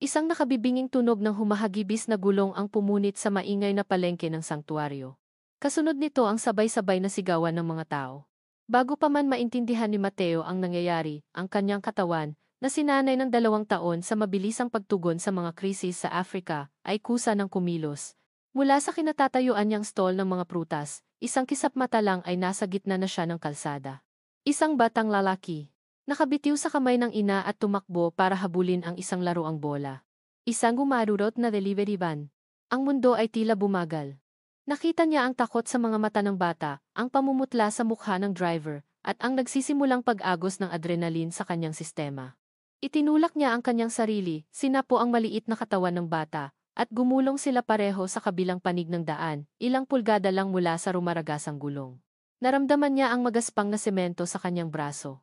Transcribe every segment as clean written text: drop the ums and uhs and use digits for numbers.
Isang nakabibinging tunog ng humahagibis na gulong ang pumunit sa maingay na palengke ng sangtuaryo. Kasunod nito ang sabay-sabay na sigawan ng mga tao. Bago pa man maintindihan ni Mateo ang nangyayari, ang kanyang katawan, na sinanay ng 2 taon sa mabilisang pagtugon sa mga krisis sa Africa, ay kusa ng kumilos. Mula sa kinatatayuan niyang stall ng mga prutas, isang kisap mata lang ay nasa gitna na siya ng kalsada. Isang batang lalaki. Nakabitiw sa kamay ng ina at tumakbo para habulin ang isang laruang bola. Isang gumarurot na delivery van. Ang mundo ay tila bumagal. Nakita niya ang takot sa mga mata ng bata, ang pamumutla sa mukha ng driver, at ang nagsisimulang pag-agos ng adrenaline sa kanyang sistema. Itinulak niya ang kanyang sarili, sinapo ang maliit na katawan ng bata, at gumulong sila pareho sa kabilang panig ng daan, ilang pulgada lang mula sa rumaragasang gulong. Naramdaman niya ang magaspang na semento sa kanyang braso.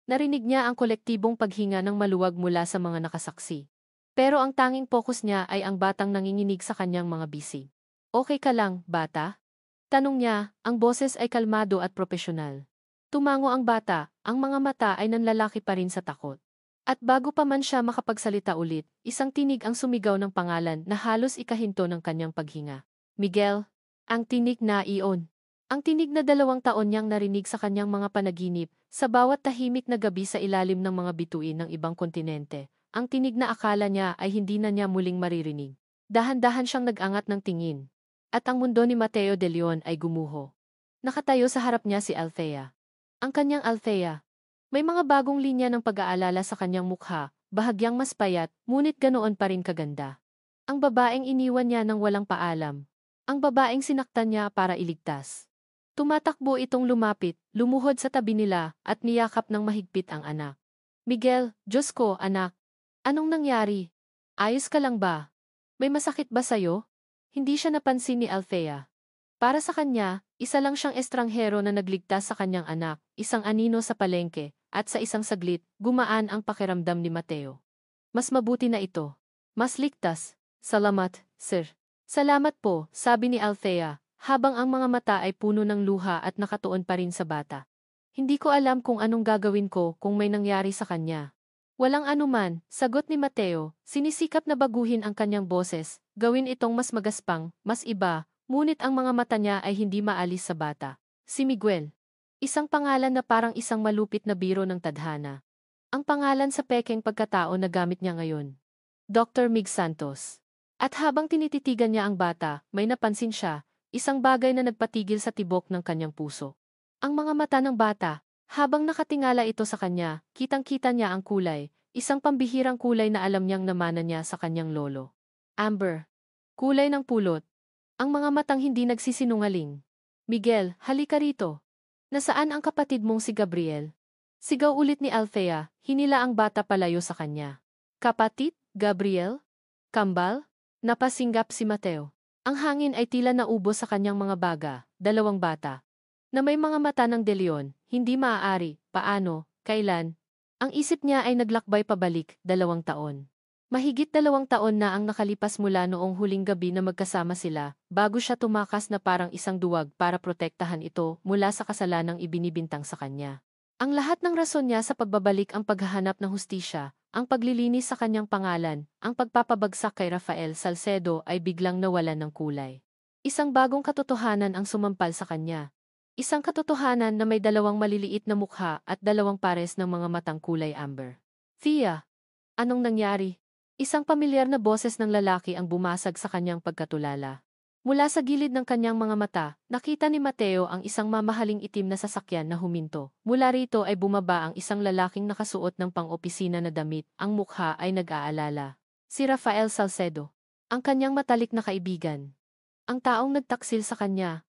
Narinig niya ang kolektibong paghinga ng maluwag mula sa mga nakasaksi. Pero ang tanging focus niya ay ang batang nanginginig sa kanyang mga bisig. "Okay ka lang, bata?" Tanong niya, ang boses ay kalmado at propesyonal. Tumango ang bata, ang mga mata ay nanlalaki pa rin sa takot. At bago pa man siya makapagsalita ulit, isang tinig ang sumigaw ng pangalan na halos ikahinto ng kanyang paghinga. "Miguel!" Ang tinig na iyon. Ang tinig na 2 taon niyang narinig sa kanyang mga panaginip, sa bawat tahimik na gabi sa ilalim ng mga bituin ng ibang kontinente. Ang tinig na akala niya ay hindi na niya muling maririnig. Dahan-dahan siyang nag-angat ng tingin. At ang mundo ni Mateo de Leon ay gumuho. Nakatayo sa harap niya si Althea. Ang kanyang Althea. May mga bagong linya ng pag-aalala sa kanyang mukha, bahagyang mas payat, ngunit ganoon pa rin kaganda. Ang babaeng iniwan niya nang walang paalam. Ang babaeng sinaktan niya para iligtas. Tumatakbo itong lumapit, lumuhod sa tabi nila, at niyakap ng mahigpit ang anak. "Miguel, Diyos ko, anak. Anong nangyari? Ayos ka lang ba? May masakit ba sa'yo?" Hindi siya napansin ni Althea. Para sa kanya, isa lang siyang estranghero na nagligtas sa kanyang anak, isang anino sa palengke, at sa isang saglit, gumaan ang pakiramdam ni Mateo. "Mas mabuti na ito. Mas ligtas. Salamat, sir." "Salamat po," sabi ni Althea, habang ang mga mata ay puno ng luha at nakatuon pa rin sa bata. "Hindi ko alam kung anong gagawin ko kung may nangyari sa kanya." "Walang anuman," sagot ni Mateo, sinisikap na baguhin ang kanyang boses, gawin itong mas magaspang, mas iba, ngunit ang mga mata niya ay hindi maalis sa bata. Si Miguel. Isang pangalan na parang isang malupit na biro ng tadhana. Ang pangalan sa pekeng pagkatao na gamit niya ngayon. Dr. Mig Santos. At habang tinititigan niya ang bata, may napansin siya, isang bagay na nagpatigil sa tibok ng kanyang puso. Ang mga mata ng bata, habang nakatingala ito sa kanya, kitang-kita niya ang kulay, isang pambihirang kulay na alam niyang namana niya sa kanyang lolo. Amber. Kulay ng pulot. Ang mga matang hindi nagsisinungaling. "Miguel, halika rito. Nasaan ang kapatid mong si Gabriel?" Sigaw ulit ni Althea, hinila ang bata palayo sa kanya. "Kapatid? Gabriel? Kambal?" Napasinggap si Mateo. Ang hangin ay tila naubo sa kanyang mga baga, 2 bata. Na may mga mata ng De Leon, hindi maaari, paano, kailan. Ang isip niya ay naglakbay pabalik, 2 taon. Mahigit 2 taon na ang nakalipas mula noong huling gabi na magkasama sila, bago siya tumakas na parang isang duwag para protektahan ito mula sa kasalanang ibinibintang sa kanya. Ang lahat ng rason niya sa pagbabalik ang paghahanap ng hustisya, ang paglilinis sa kanyang pangalan, ang pagpapabagsak kay Rafael Salcedo ay biglang nawalan ng kulay. Isang bagong katotohanan ang sumampal sa kanya. Isang katotohanan na may 2 maliliit na mukha at 2 pares ng mga matang kulay amber. "Thea, anong nangyari?" Isang pamilyar na boses ng lalaki ang bumasag sa kanyang pagkatulala. Mula sa gilid ng kanyang mga mata, nakita ni Mateo ang isang mamahaling itim na sasakyan na huminto. Mula rito ay bumaba ang isang lalaking nakasuot ng pang-opisina na damit, ang mukha ay nag-aalala. Si Rafael Salcedo. Ang kanyang matalik na kaibigan. Ang taong nagtaksil sa kanya.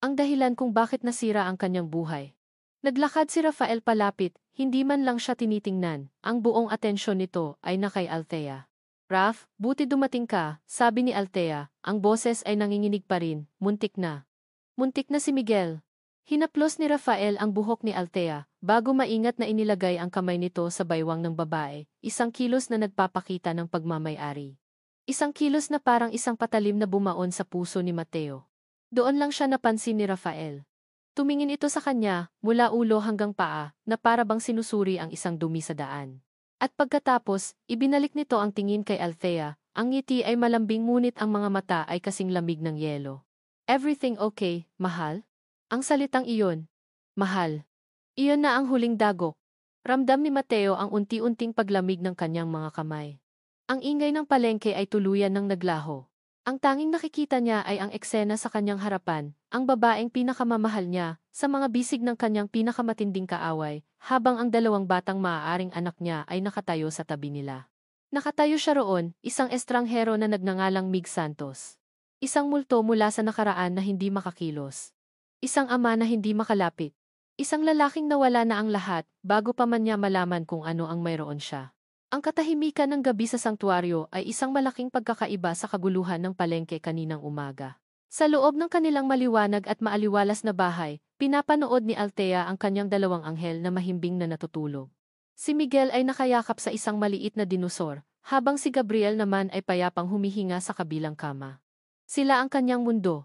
Ang dahilan kung bakit nasira ang kanyang buhay. Naglakad si Rafael palapit, hindi man lang siya tinitingnan. Ang buong atensyon nito ay na kay Althea. "Raf, buti dumating ka," sabi ni Althea, ang boses ay nanginginig pa rin, muntik na. Muntik na si Miguel. Hinaplos ni Rafael ang buhok ni Althea, bago maingat na inilagay ang kamay nito sa baywang ng babae, isang kilos na nagpapakita ng pagmamay-ari. Isang kilos na parang isang patalim na bumaon sa puso ni Mateo. Doon lang siya napansin ni Rafael. Tumingin ito sa kanya, mula ulo hanggang paa, na para bang sinusuri ang isang dumi sa daan. At pagkatapos, ibinalik nito ang tingin kay Althea. Ang ngiti ay malambing ngunit ang mga mata ay kasing lamig ng yelo. Everything okay, mahal? Ang salitang iyon, mahal. Iyon na ang huling dagok. Ramdam ni Mateo ang unti-unting paglamig ng kanyang mga kamay. Ang ingay ng palengke ay tuluyan ng naglaho. Ang tanging nakikita niya ay ang eksena sa kanyang harapan, ang babaeng pinakamamahal niya, sa mga bisig ng kanyang pinakamatinding kaaway, habang ang dalawang batang maaaring anak niya ay nakatayo sa tabi nila. Nakatayo siya roon, isang estranghero na nagngangalang Mig Santos. Isang multo mula sa nakaraan na hindi makakilos. Isang ama na hindi makalapit. Isang lalaking nawala na ang lahat, bago pa man niya malaman kung ano ang mayroon siya. Ang katahimikan ng gabi sa sangtuaryo ay isang malaking pagkakaiba sa kaguluhan ng palengke kaninang umaga. Sa loob ng kanilang maliwanag at maaliwalas na bahay, pinapanood ni Althea ang kanyang dalawang anghel na mahimbing na natutulog. Si Miguel ay nakayakap sa isang maliit na dinosor, habang si Gabriel naman ay payapang humihinga sa kabilang kama. Sila ang kanyang mundo,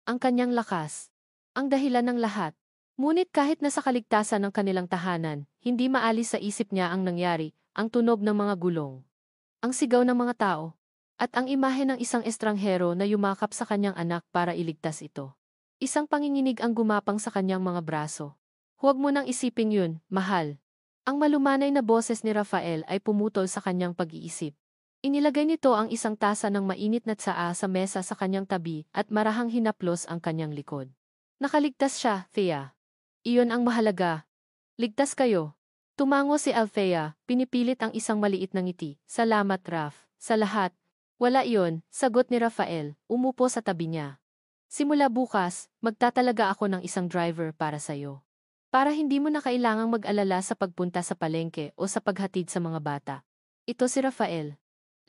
ang kanyang lakas, ang dahilan ng lahat. Ngunit kahit nasa kaligtasan ng kanilang tahanan, hindi maalis sa isip niya ang nangyari, ang tunog ng mga gulong, ang sigaw ng mga tao, at ang imahe ng isang estranghero na yumakap sa kanyang anak para iligtas ito. Isang panginginig ang gumapang sa kanyang mga braso. Huwag mo nang isipin yun, mahal. Ang malumanay na boses ni Rafael ay pumutol sa kanyang pag-iisip. Inilagay nito ang isang tasa ng mainit na tsaa sa mesa sa kanyang tabi at marahang hinaplos ang kanyang likod. Nakaligtas siya, Thea. Iyon ang mahalaga. Ligtas kayo. Tumango si Althea, pinipilit ang isang maliit na ngiti. Salamat, Raf. Sa lahat. Wala iyon, sagot ni Rafael, umupo sa tabi niya. Simula bukas, magtatalaga ako ng isang driver para sa'yo. Para hindi mo na kailangang mag-alala sa pagpunta sa palengke o sa paghatid sa mga bata. Ito si Rafael.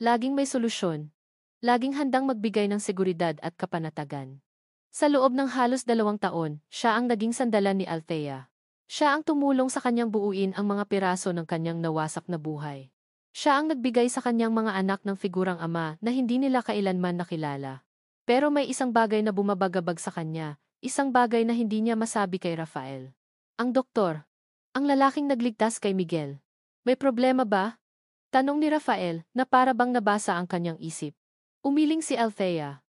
Laging may solusyon. Laging handang magbigay ng seguridad at kapanatagan. Sa loob ng halos 2 taon, siya ang naging sandalan ni Althea. Siya ang tumulong sa kanyang buuin ang mga piraso ng kanyang nawasak na buhay. Siya ang nagbigay sa kanyang mga anak ng figurang ama na hindi nila kailanman nakilala. Pero may isang bagay na bumabagabag sa kanya, isang bagay na hindi niya masabi kay Rafael. Ang doktor. Ang lalaking nagligtas kay Miguel. May problema ba? Tanong ni Rafael na para bang nabasa ang kanyang isip. Umiling si Althea.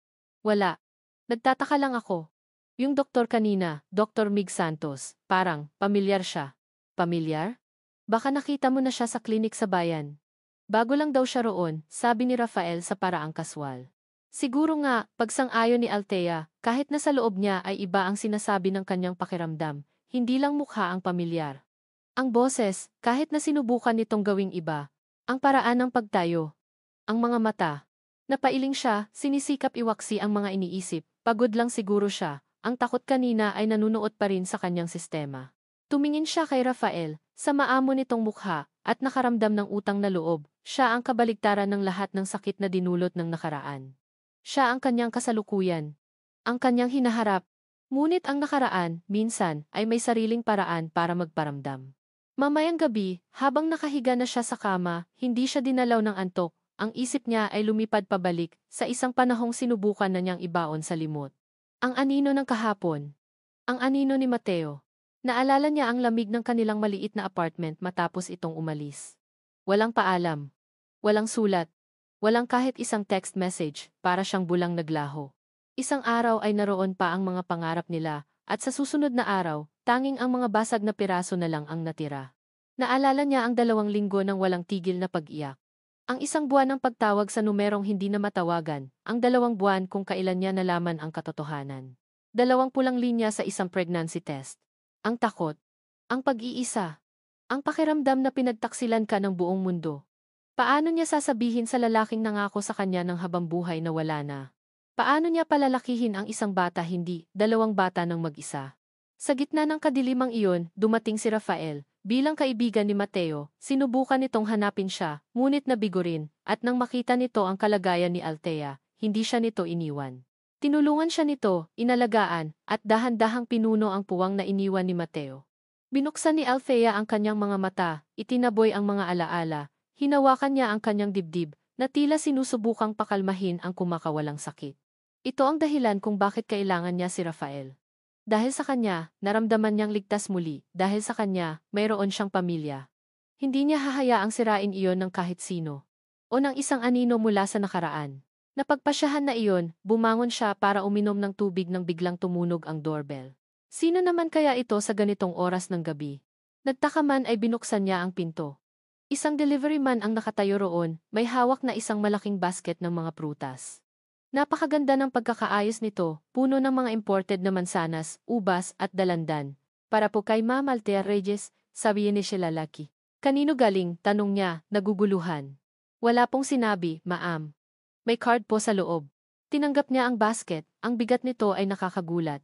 Wala. Nagtataka lang ako. Yung doktor kanina, Dr. Mig Santos, parang pamilyar siya. Pamilyar? Baka nakita mo na siya sa klinik sa bayan. Bago lang daw siya roon, sabi ni Rafael sa paraang kaswal. Siguro nga, pagsang-ayon ni Althea, kahit na sa loob niya ay iba ang sinasabi ng kanyang pakiramdam, hindi lang mukha ang pamilyar. Ang boses, kahit na sinubukan nitong gawing iba, ang paraan ng pagtayo, ang mga mata. Napailing siya, sinisikap iwaksi ang mga iniisip, pagod lang siguro siya, ang takot kanina ay nanunuot pa rin sa kanyang sistema. Tumingin siya kay Rafael, sa maamo nitong mukha, at nakaramdam ng utang na loob, siya ang kabaligtaran ng lahat ng sakit na dinulot ng nakaraan. Siya ang kanyang kasalukuyan, ang kanyang hinaharap. Ngunit ang nakaraan, minsan, ay may sariling paraan para magparamdam. Mamayang gabi, habang nakahiga na siya sa kama, hindi siya dinalaw ng antok, ang isip niya ay lumipad pabalik sa isang panahong sinubukan na niyang ibaon sa limot. Ang anino ng kahapon. Ang anino ni Mateo. Naalala niya ang lamig ng kanilang maliit na apartment matapos itong umalis. Walang paalam. Walang sulat. Walang kahit isang text message, para siyang bulang naglaho. Isang araw ay naroon pa ang mga pangarap nila, at sa susunod na araw, tanging ang mga basag na piraso na lang ang natira. Naalala niya ang 2 linggo ng walang tigil na pag-iyak. Ang 1 buwan ng pagtawag sa numerong hindi na matawagan, ang 2 buwan kung kailan niya nalaman ang katotohanan. 2 pulang linya sa isang pregnancy test. Ang takot. Ang pag-iisa. Ang pakiramdam na pinagtaksilan ka ng buong mundo. Paano niya sasabihin sa lalaking nangako sa kanya ng habambuhay na wala na? Paano niya palalakihin ang isang bata hindi 2 bata ng mag-isa? Sa gitna ng kadilimang iyon, dumating si Rafael. Bilang kaibigan ni Mateo, sinubukan nitong hanapin siya, ngunit nabigo rin, at nang makita nito ang kalagayan ni Althea, hindi siya nito iniwan. Tinulungan siya nito, inalagaan, at dahan-dahang pinuno ang puwang na iniwan ni Mateo. Binuksan ni Althea ang kanyang mga mata, itinaboy ang mga alaala, hinawakan niya ang kanyang dibdib, na tila sinusubukang pakalmahin ang kumakawalang sakit. Ito ang dahilan kung bakit kailangan niya si Rafael. Dahil sa kanya, naramdaman niyang ligtas muli. Dahil sa kanya, mayroon siyang pamilya. Hindi niya hahayaang sirain iyon ng kahit sino. O ng isang anino mula sa nakaraan. Napagpasyahan na iyon, bumangon siya para uminom ng tubig nang biglang tumunog ang doorbell. Sino naman kaya ito sa ganitong oras ng gabi? Nagtaka man ay binuksan niya ang pinto. Isang delivery man ang nakatayo roon, may hawak na isang malaking basket ng mga prutas. Napakaganda ng pagkakaayos nito, puno ng mga imported na mansanas, ubas at dalandan. Para po kay Ma'am Althea Reyes, sabi ni siya lalaki. Kanino galing? Tanong niya, naguguluhan. Wala pong sinabi, ma'am. May card po sa loob. Tinanggap niya ang basket, ang bigat nito ay nakakagulat.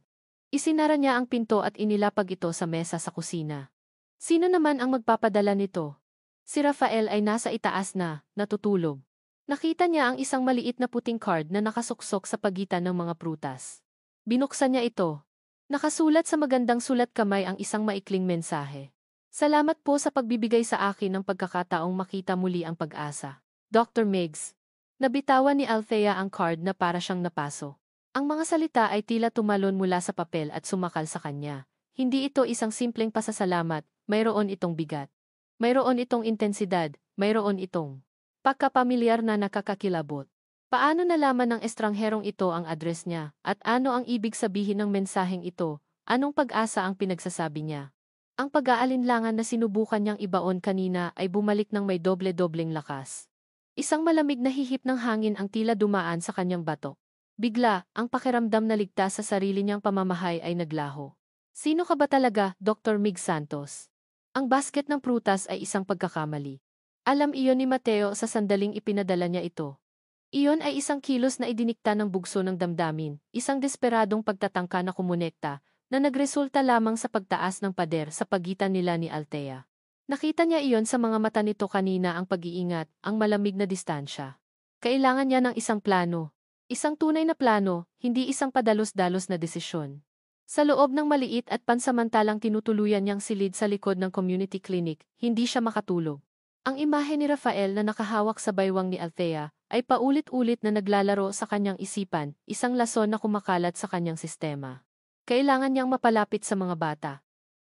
Isinara niya ang pinto at inilapag ito sa mesa sa kusina. Sino naman ang magpapadala nito? Si Rafael ay nasa itaas na, natutulog. Nakita niya ang isang maliit na puting card na nakasuksok sa pagitan ng mga prutas. Binuksan niya ito. Nakasulat sa magandang sulat kamay ang isang maikling mensahe. Salamat po sa pagbibigay sa akin ng pagkakataong makita muli ang pag-asa. Dr. Miggs. Nabitawan ni Althea ang card na para siyang napaso. Ang mga salita ay tila tumalon mula sa papel at sumakal sa kanya. Hindi ito isang simpleng pasasalamat, mayroon itong bigat. Mayroon itong intensidad, mayroon itong pagkapamilyar na nakakakilabot. Paano nalaman ng estrangherong ito ang address niya, at ano ang ibig sabihin ng mensaheng ito, anong pag-asa ang pinagsasabi niya? Ang pag-aalinlangan na sinubukan niyang ibaon kanina ay bumalik ng may doble-dobleng lakas. Isang malamig na hihip ng hangin ang tila dumaan sa kanyang batok. Bigla, ang pakiramdam na ligtas sa sarili niyang pamamahay ay naglaho. Sino ka ba talaga, Dr. Mig Santos? Ang basket ng prutas ay isang pagkakamali. Alam iyon ni Mateo sa sandaling ipinadala niya ito. Iyon ay isang kilos na idinikta ng bugso ng damdamin, isang desperadong pagtatangka na kumonekta, na nagresulta lamang sa pagtaas ng pader sa pagitan nila ni Althea. Nakita niya iyon sa mga mata nito kanina, ang pag-iingat, ang malamig na distansya. Kailangan niya ng isang plano. Isang tunay na plano, hindi isang padalos-dalos na desisyon. Sa loob ng maliit at pansamantalang tinutuluyan niyang silid sa likod ng community clinic, hindi siya makatulog. Ang imahe ni Rafael na nakahawak sa baywang ni Althea ay paulit-ulit na naglalaro sa kanyang isipan, isang lason na kumakalat sa kanyang sistema. Kailangan niyang mapalapit sa mga bata.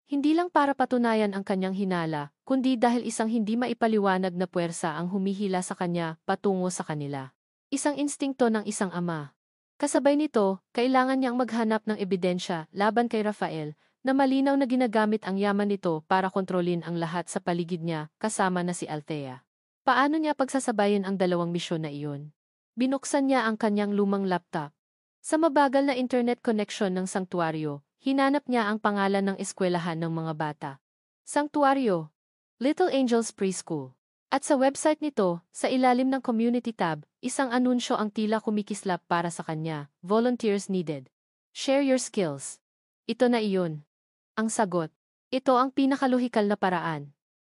Hindi lang para patunayan ang kanyang hinala, kundi dahil isang hindi maipaliwanag na puwersa ang humihila sa kanya patungo sa kanila. Isang instingto ng isang ama. Kasabay nito, kailangan niyang maghanap ng ebidensya laban kay Rafael, na malinaw na ginagamit ang yaman nito para kontrolin ang lahat sa paligid niya, kasama na si Althea. Paano niya pagsasabayin ang dalawang misyon na iyon? Binuksan niya ang kanyang lumang laptop. Sa mabagal na internet connection ng sanktuaryo, hinanap niya ang pangalan ng eskwelahan ng mga bata. Sanktuaryo, Little Angels Preschool. At sa website nito, sa ilalim ng Community tab, isang anunsyo ang tila kumikislap para sa kanya, Volunteers Needed. Share your skills. Ito na iyon. Ang sagot. Ito ang pinakalohikal na paraan.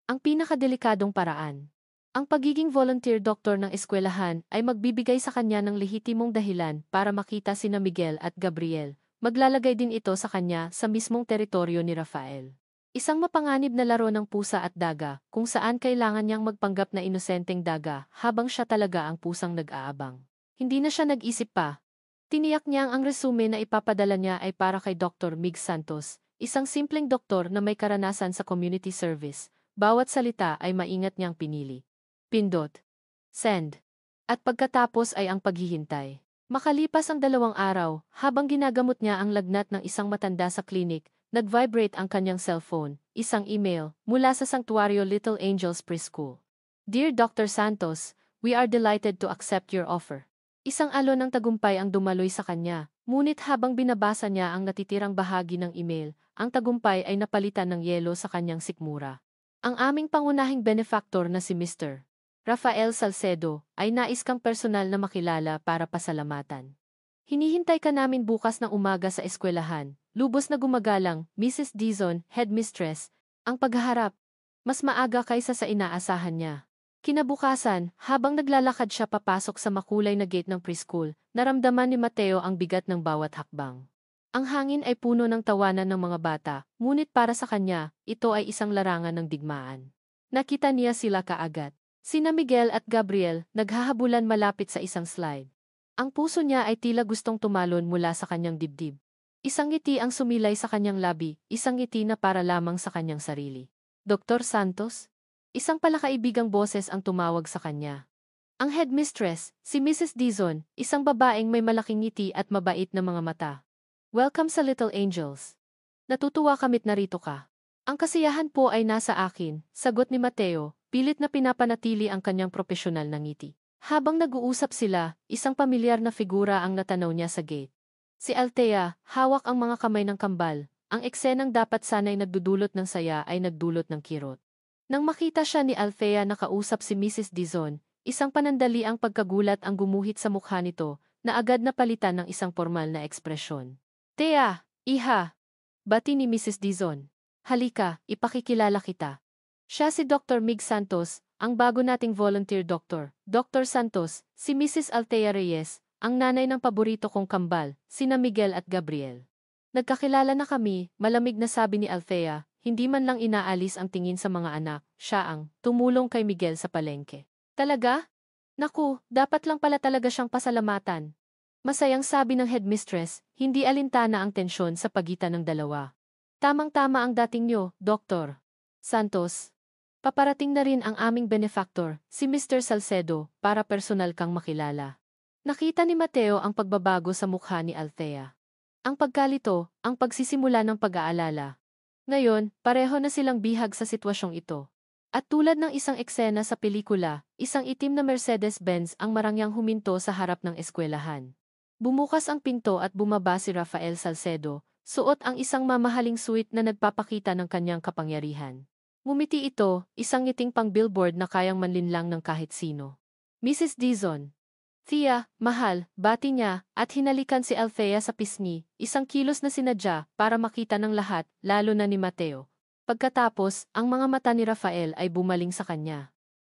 Ang pinakadelikadong paraan. Ang pagiging volunteer doctor ng eskwelahan ay magbibigay sa kanya ng lehitimong dahilan para makita sina Miguel at Gabriel. Maglalagay din ito sa kanya sa mismong teritoryo ni Rafael. Isang mapanganib na laro ng pusa at daga, kung saan kailangan niyang magpanggap na inosenteng daga habang siya talaga ang pusang nag-aabang. Hindi na siya nag-isip pa. Tiniyak niyang ang resume na ipapadala niya ay para kay Dr. Mig Santos, isang simpleng doktor na may karanasan sa community service. Bawat salita ay maingat niyang pinili. Pindot. Send. At pagkatapos ay ang paghihintay. Makalipas ang 2 araw, habang ginagamot niya ang lagnat ng isang matanda sa klinik, nag-vibrate ang kanyang cellphone, isang email, mula sa Sanctuario Little Angels Preschool. Dear Dr. Santos, we are delighted to accept your offer. Isang alon ng tagumpay ang dumaloy sa kanya, ngunit habang binabasa niya ang natitirang bahagi ng email, ang tagumpay ay napalitan ng yelo sa kanyang sikmura. Ang aming pangunahing benefactor na si Mr. Rafael Salcedo ay nais kang personal na makilala para pasalamatan. Hinihintay ka namin bukas ng umaga sa eskwelahan. Lubos na gumagalang, Mrs. Dizon, Headmistress, ang paghaharap. Mas maaga kaysa sa inaasahan niya. Kinabukasan, habang naglalakad siya papasok sa makulay na gate ng preschool, naramdaman ni Mateo ang bigat ng bawat hakbang. Ang hangin ay puno ng tawanan ng mga bata, ngunit para sa kanya, ito ay isang larangan ng digmaan. Nakita niya sila kaagad. Sina Miguel at Gabriel, naghahabulan malapit sa isang slide. Ang puso niya ay tila gustong tumalon mula sa kanyang dibdib. Isang ngiti ang sumilay sa kanyang labi, isang ngiti na para lamang sa kanyang sarili. Dr. Santos? Isang palakaibigang boses ang tumawag sa kanya. Ang headmistress, si Mrs. Dizon, isang babaeng may malaking ngiti at mabait na mga mata. Welcome sa Little Angels. Natutuwa kamit narito ka. Ang kasiyahan po ay nasa akin, sagot ni Mateo, pilit na pinapanatili ang kanyang propesyonal na ngiti. Habang nag-uusap sila, isang pamilyar na figura ang natanaw niya sa gate. Si Althea, hawak ang mga kamay ng kambal. Ang eksenang dapat sana'y nagdudulot ng saya ay nagdulot ng kirot. Nang makita siya ni Althea na kausap si Mrs. Dizon, isang panandaliang pagkagulat ang gumuhit sa mukha nito, na agad napalitan ng isang formal na ekspresyon. Thea, iha! Bati ni Mrs. Dizon. Halika, ipakikilala kita. Siya si Dr. Mig Santos, ang bago nating volunteer doctor. Dr. Santos, si Mrs. Althea Reyes, ang nanay ng paborito kong kambal, sina Miguel at Gabriel. Nagkakilala na kami, malamig na sabi ni Althea, hindi man lang inaalis ang tingin sa mga anak, siya ang tumulong kay Miguel sa palengke. Talaga? Naku, dapat lang pala talaga siyang pasalamatan. Masayang sabi ng headmistress, hindi alintana ang tensyon sa pagitan ng dalawa. Tamang-tama ang dating niyo, Dr. Santos. Paparating na rin ang aming benefactor, si Mr. Salcedo, para personal kang makilala. Nakita ni Mateo ang pagbabago sa mukha ni Althea. Ang pagkalito, ang pagsisimula ng pag-aalala. Ngayon, pareho na silang bihag sa sitwasyong ito. At tulad ng isang eksena sa pelikula, isang itim na Mercedes-Benz ang marangyang huminto sa harap ng eskwelahan. Bumukas ang pinto at bumaba si Rafael Salcedo, suot ang isang mamahaling suit na nagpapakita ng kanyang kapangyarihan. Ngumiti ito, isang ngiting pang-billboard na kayang manlinlang ng kahit sino. Mrs. Dizon. Thea, mahal, bati niya, at hinalikan si Althea sa pisngi, isang kilos na sinadya para makita ng lahat, lalo na ni Mateo. Pagkatapos, ang mga mata ni Rafael ay bumaling sa kanya.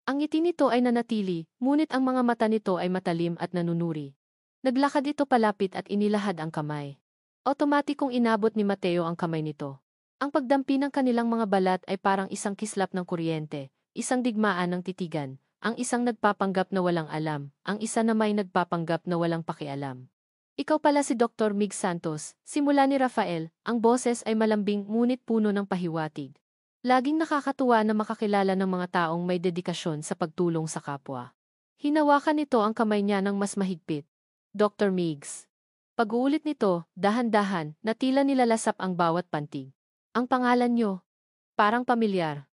Ang ngiti nito ay nanatili, ngunit ang mga mata nito ay matalim at nanunuri. Naglakad ito palapit at inilahad ang kamay. Otomatikong inabot ni Mateo ang kamay nito. Ang pagdampi ng kanilang mga balat ay parang isang kislap ng kuryente, isang digmaan ng titigan. Ang isang nagpapanggap na walang alam, ang isa na may nagpapanggap na walang pakialam. Ikaw pala si Dr. Mig Santos, simula ni Rafael, ang boses ay malambing ngunit puno ng pahiwatig. Laging nakakatuwa na makakilala ng mga taong may dedikasyon sa pagtulong sa kapwa. Hinawakan nito ang kamay niya ng mas mahigpit. Dr. Migs. Pag-uulit nito, dahan-dahan, na tila nilalasap ang bawat pantig. Ang pangalan niyo, parang pamilyar.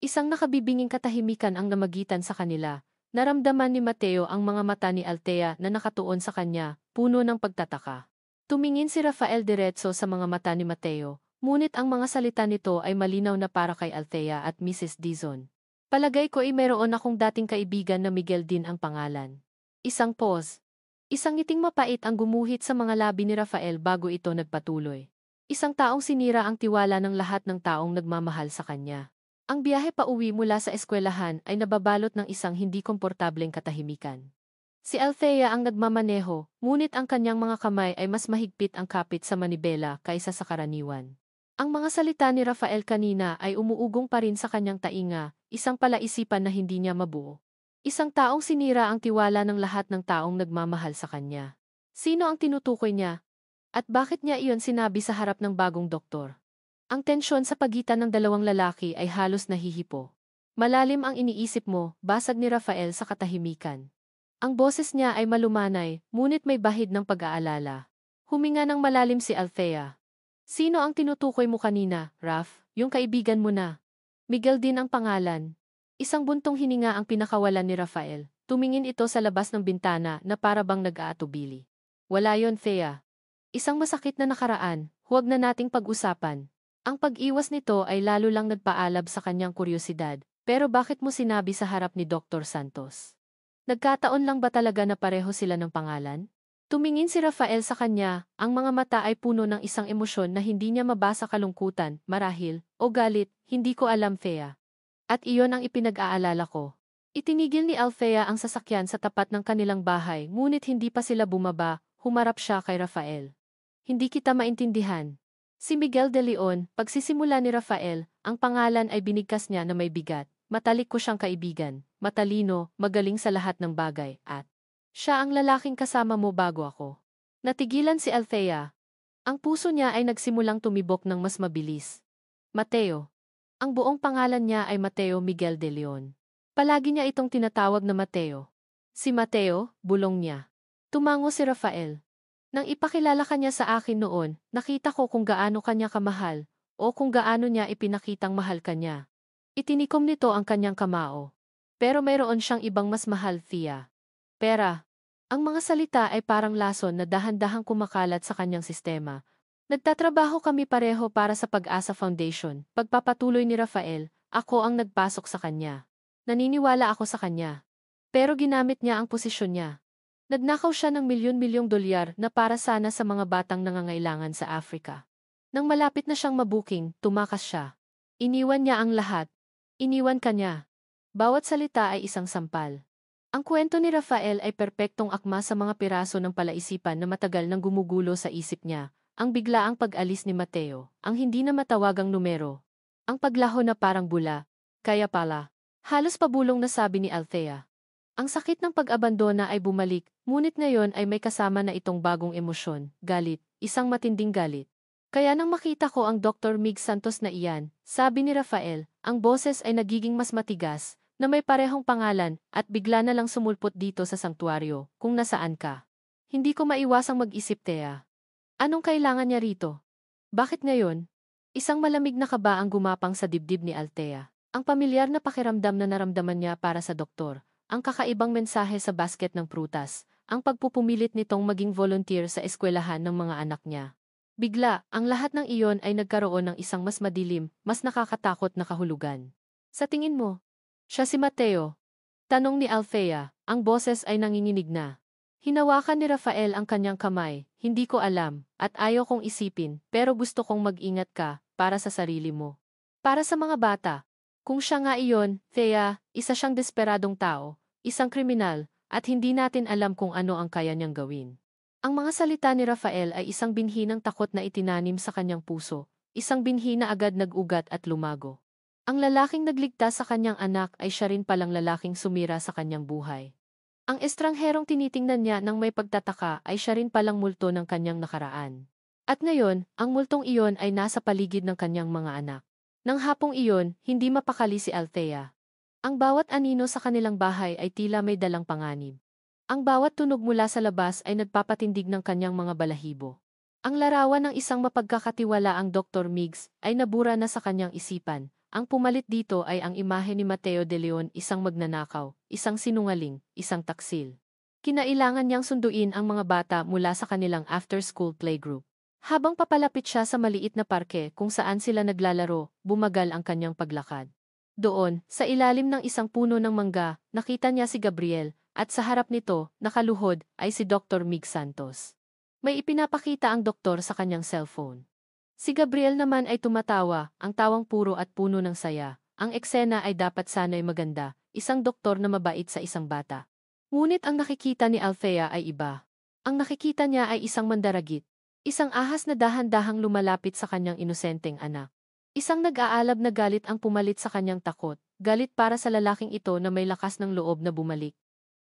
Isang nakabibinging katahimikan ang namagitan sa kanila. Naramdaman ni Mateo ang mga mata ni Althea na nakatuon sa kanya, puno ng pagtataka. Tumingin si Rafael diretso sa mga mata ni Mateo, ngunit ang mga salita nito ay malinaw na para kay Althea at Mrs. Dizon. Palagay ko ay meron akong dating kaibigan na Miguel din ang pangalan. Isang pause. Isang ngiting mapait ang gumuhit sa mga labi ni Rafael bago ito nagpatuloy. Isang taong sinira ang tiwala ng lahat ng taong nagmamahal sa kanya. Ang biyahe pauwi mula sa eskwelahan ay nababalot ng isang hindi komportableng katahimikan. Si Althea ang nagmamaneho, ngunit ang kanyang mga kamay ay mas mahigpit ang kapit sa manibela kaysa sa karaniwan. Ang mga salita ni Rafael kanina ay umuugong pa rin sa kanyang tainga, isang palaisipan na hindi niya mabuo. Isang taong sinira ang tiwala ng lahat ng taong nagmamahal sa kanya. Sino ang tinutukoy niya? At bakit niya iyon sinabi sa harap ng bagong doktor? Ang tensyon sa pagitan ng dalawang lalaki ay halos nahihipo. Malalim ang iniisip mo, basag ni Rafael sa katahimikan. Ang boses niya ay malumanay, ngunit may bahid ng pag-aalala. Huminga ng malalim si Althea. Sino ang tinutukoy mo kanina, Raf? Yung kaibigan mo na. Miguel din ang pangalan. Isang buntong hininga ang pinakawalan ni Rafael. Tumingin ito sa labas ng bintana na para bang nag-aatubili. Wala yon, Thea. Isang masakit na nakaraan, huwag na nating pag-usapan. Ang pag-iwas nito ay lalo lang nagpaalab sa kanyang kuryosidad, pero bakit mo sinabi sa harap ni Dr. Santos? Nagkataon lang ba talaga na pareho sila ng pangalan? Tumingin si Rafael sa kanya, ang mga mata ay puno ng isang emosyon na hindi niya mabasa kalungkutan, marahil, o galit, hindi ko alam, Thea. At iyon ang ipinag-aalala ko. Itinigil ni Althea ang sasakyan sa tapat ng kanilang bahay, ngunit hindi pa sila bumaba, humarap siya kay Rafael. Hindi kita maintindihan. Si Miguel de Leon, pagsisimula ni Rafael, ang pangalan ay binigkas niya na may bigat. Matalik ko siyang kaibigan, matalino, magaling sa lahat ng bagay, at siya ang lalaking kasama mo bago ako. Natigilan si Althea. Ang puso niya ay nagsimulang tumibok ng mas mabilis. Mateo. Ang buong pangalan niya ay Mateo Miguel de Leon. Palagi niya itong tinatawag na Mateo. Si Mateo, bulong niya. Tumango si Rafael. Nang ipakilala kanya sa akin noon, nakita ko kung gaano kanya kamahal, o kung gaano niya ipinakitang mahal kanya. Itinikom nito ang kanyang kamao. Pero mayroon siyang ibang mas mahal, Thea. Pera. Ang mga salita ay parang lason na dahan-dahang kumakalat sa kanyang sistema. Nagtatrabaho kami pareho para sa Pag-asa Foundation. Pagpapatuloy ni Rafael, ako ang nagpasok sa kanya. Naniniwala ako sa kanya. Pero ginamit niya ang posisyon niya. Nagnakaw siya ng milyon-milyong dolyar na para sana sa mga batang nangangailangan sa Africa. Nang malapit na siyang mabuking, tumakas siya. Iniwan niya ang lahat. Iniwan ka niya. Bawat salita ay isang sampal. Ang kwento ni Rafael ay perpektong akma sa mga piraso ng palaisipan na matagal nang gumugulo sa isip niya. Ang biglaang pag-alis ni Mateo, ang hindi na matawagang numero. Ang paglaho na parang bula. Kaya pala. Halos pabulong na sabi ni Althea. Ang sakit ng pag-abandona ay bumalik, ngunit ngayon ay may kasama na itong bagong emosyon, galit, isang matinding galit. Kaya nang makita ko ang Dr. Mig Santos na iyan, sabi ni Rafael, ang boses ay nagiging mas matigas, na may parehong pangalan, at bigla na lang sumulpot dito sa sanktuaryo, kung nasaan ka. Hindi ko maiwasang mag-isip, Thea. Anong kailangan niya rito? Bakit ngayon? Isang malamig na kaba ang gumapang sa dibdib ni Althea. Ang pamilyar na pakiramdam na naramdaman niya para sa doktor, ang kakaibang mensahe sa basket ng prutas, ang pagpupumilit nitong maging volunteer sa eskwelahan ng mga anak niya. Bigla, ang lahat ng iyon ay nagkaroon ng isang mas madilim, mas nakakatakot na kahulugan. Sa tingin mo, siya si Mateo? Tanong ni Althea, ang boses ay nanginginig na. Hinawakan ni Rafael ang kanyang kamay, hindi ko alam, at ayaw kong isipin, pero gusto kong mag-ingat ka, para sa sarili mo. Para sa mga bata. Kung siya nga iyon, Thea, isa siyang desperadong tao, isang kriminal, at hindi natin alam kung ano ang kaya niyang gawin. Ang mga salita ni Rafael ay isang binhi ng takot na itinanim sa kanyang puso, isang binhi na agad nag-ugat at lumago. Ang lalaking nagligtas sa kanyang anak ay siya rin palang lalaking sumira sa kanyang buhay. Ang estrangherong tinitingnan niya ng may pagtataka ay siya rin palang multo ng kanyang nakaraan. At ngayon, ang multong iyon ay nasa paligid ng kanyang mga anak. Nang hapong iyon, hindi mapakali si Althea. Ang bawat anino sa kanilang bahay ay tila may dalang panganib. Ang bawat tunog mula sa labas ay nagpapatindig ng kanyang mga balahibo. Ang larawan ng isang mapagkakatiwalaang Dr. Miggs ay nabura na sa kanyang isipan. Ang pumalit dito ay ang imahe ni Mateo de Leon, isang magnanakaw, isang sinungaling, isang taksil. Kinailangan niyang sunduin ang mga bata mula sa kanilang after-school playgroup. Habang papalapit siya sa maliit na parke kung saan sila naglalaro, bumagal ang kanyang paglakad. Doon, sa ilalim ng isang puno ng mangga, nakita niya si Gabriel, at sa harap nito, nakaluhod, ay si Dr. Mig Santos. May ipinapakita ang doktor sa kanyang cellphone. Si Gabriel naman ay tumatawa, ang tawang puro at puno ng saya. Ang eksena ay dapat sana'y maganda, isang doktor na mabait sa isang bata. Ngunit ang nakikita ni Althea ay iba. Ang nakikita niya ay isang mandaragit. Isang ahas na dahan-dahang lumalapit sa kanyang inosenteng anak. Isang nag-aalab na galit ang pumalit sa kanyang takot, galit para sa lalaking ito na may lakas ng loob na bumalik.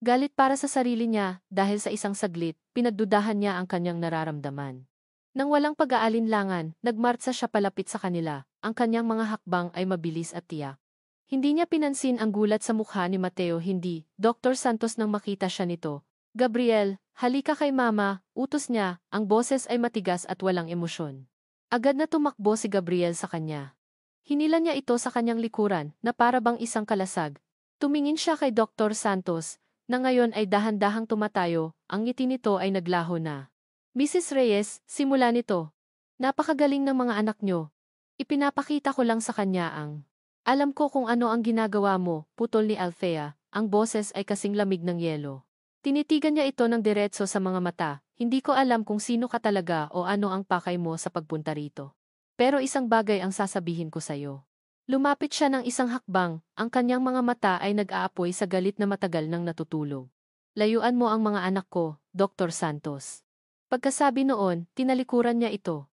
Galit para sa sarili niya, dahil sa isang saglit, pinagdudahan niya ang kanyang nararamdaman. Nang walang pag-aalinlangan, nagmartsa siya palapit sa kanila, ang kanyang mga hakbang ay mabilis at tiyak. Hindi niya pinansin ang gulat sa mukha ni Mateo, hindi, Dr. Santos nang makita siya nito. Gabriel, halika kay mama, utos niya, ang boses ay matigas at walang emosyon. Agad na tumakbo si Gabriel sa kanya. Hinila niya ito sa kanyang likuran, na para bang isang kalasag. Tumingin siya kay Dr. Santos, na ngayon ay dahan-dahang tumatayo, ang ngiti nito ay naglaho na. Mrs. Reyes, simula nito. Napakagaling ng mga anak nyo. Ipinapakita ko lang sa kanya ang... Alam ko kung ano ang ginagawa mo, putol ni Althea, ang boses ay kasing lamig ng yelo. Tinitigan niya ito ng diretso sa mga mata, hindi ko alam kung sino ka talaga o ano ang pakay mo sa pagpunta rito. Pero isang bagay ang sasabihin ko sa'yo. Lumapit siya ng isang hakbang, ang kanyang mga mata ay nag-aapoy sa galit na matagal nang natutulog. Layuan mo ang mga anak ko, Dr. Santos. Pagkasabi noon, tinalikuran niya ito.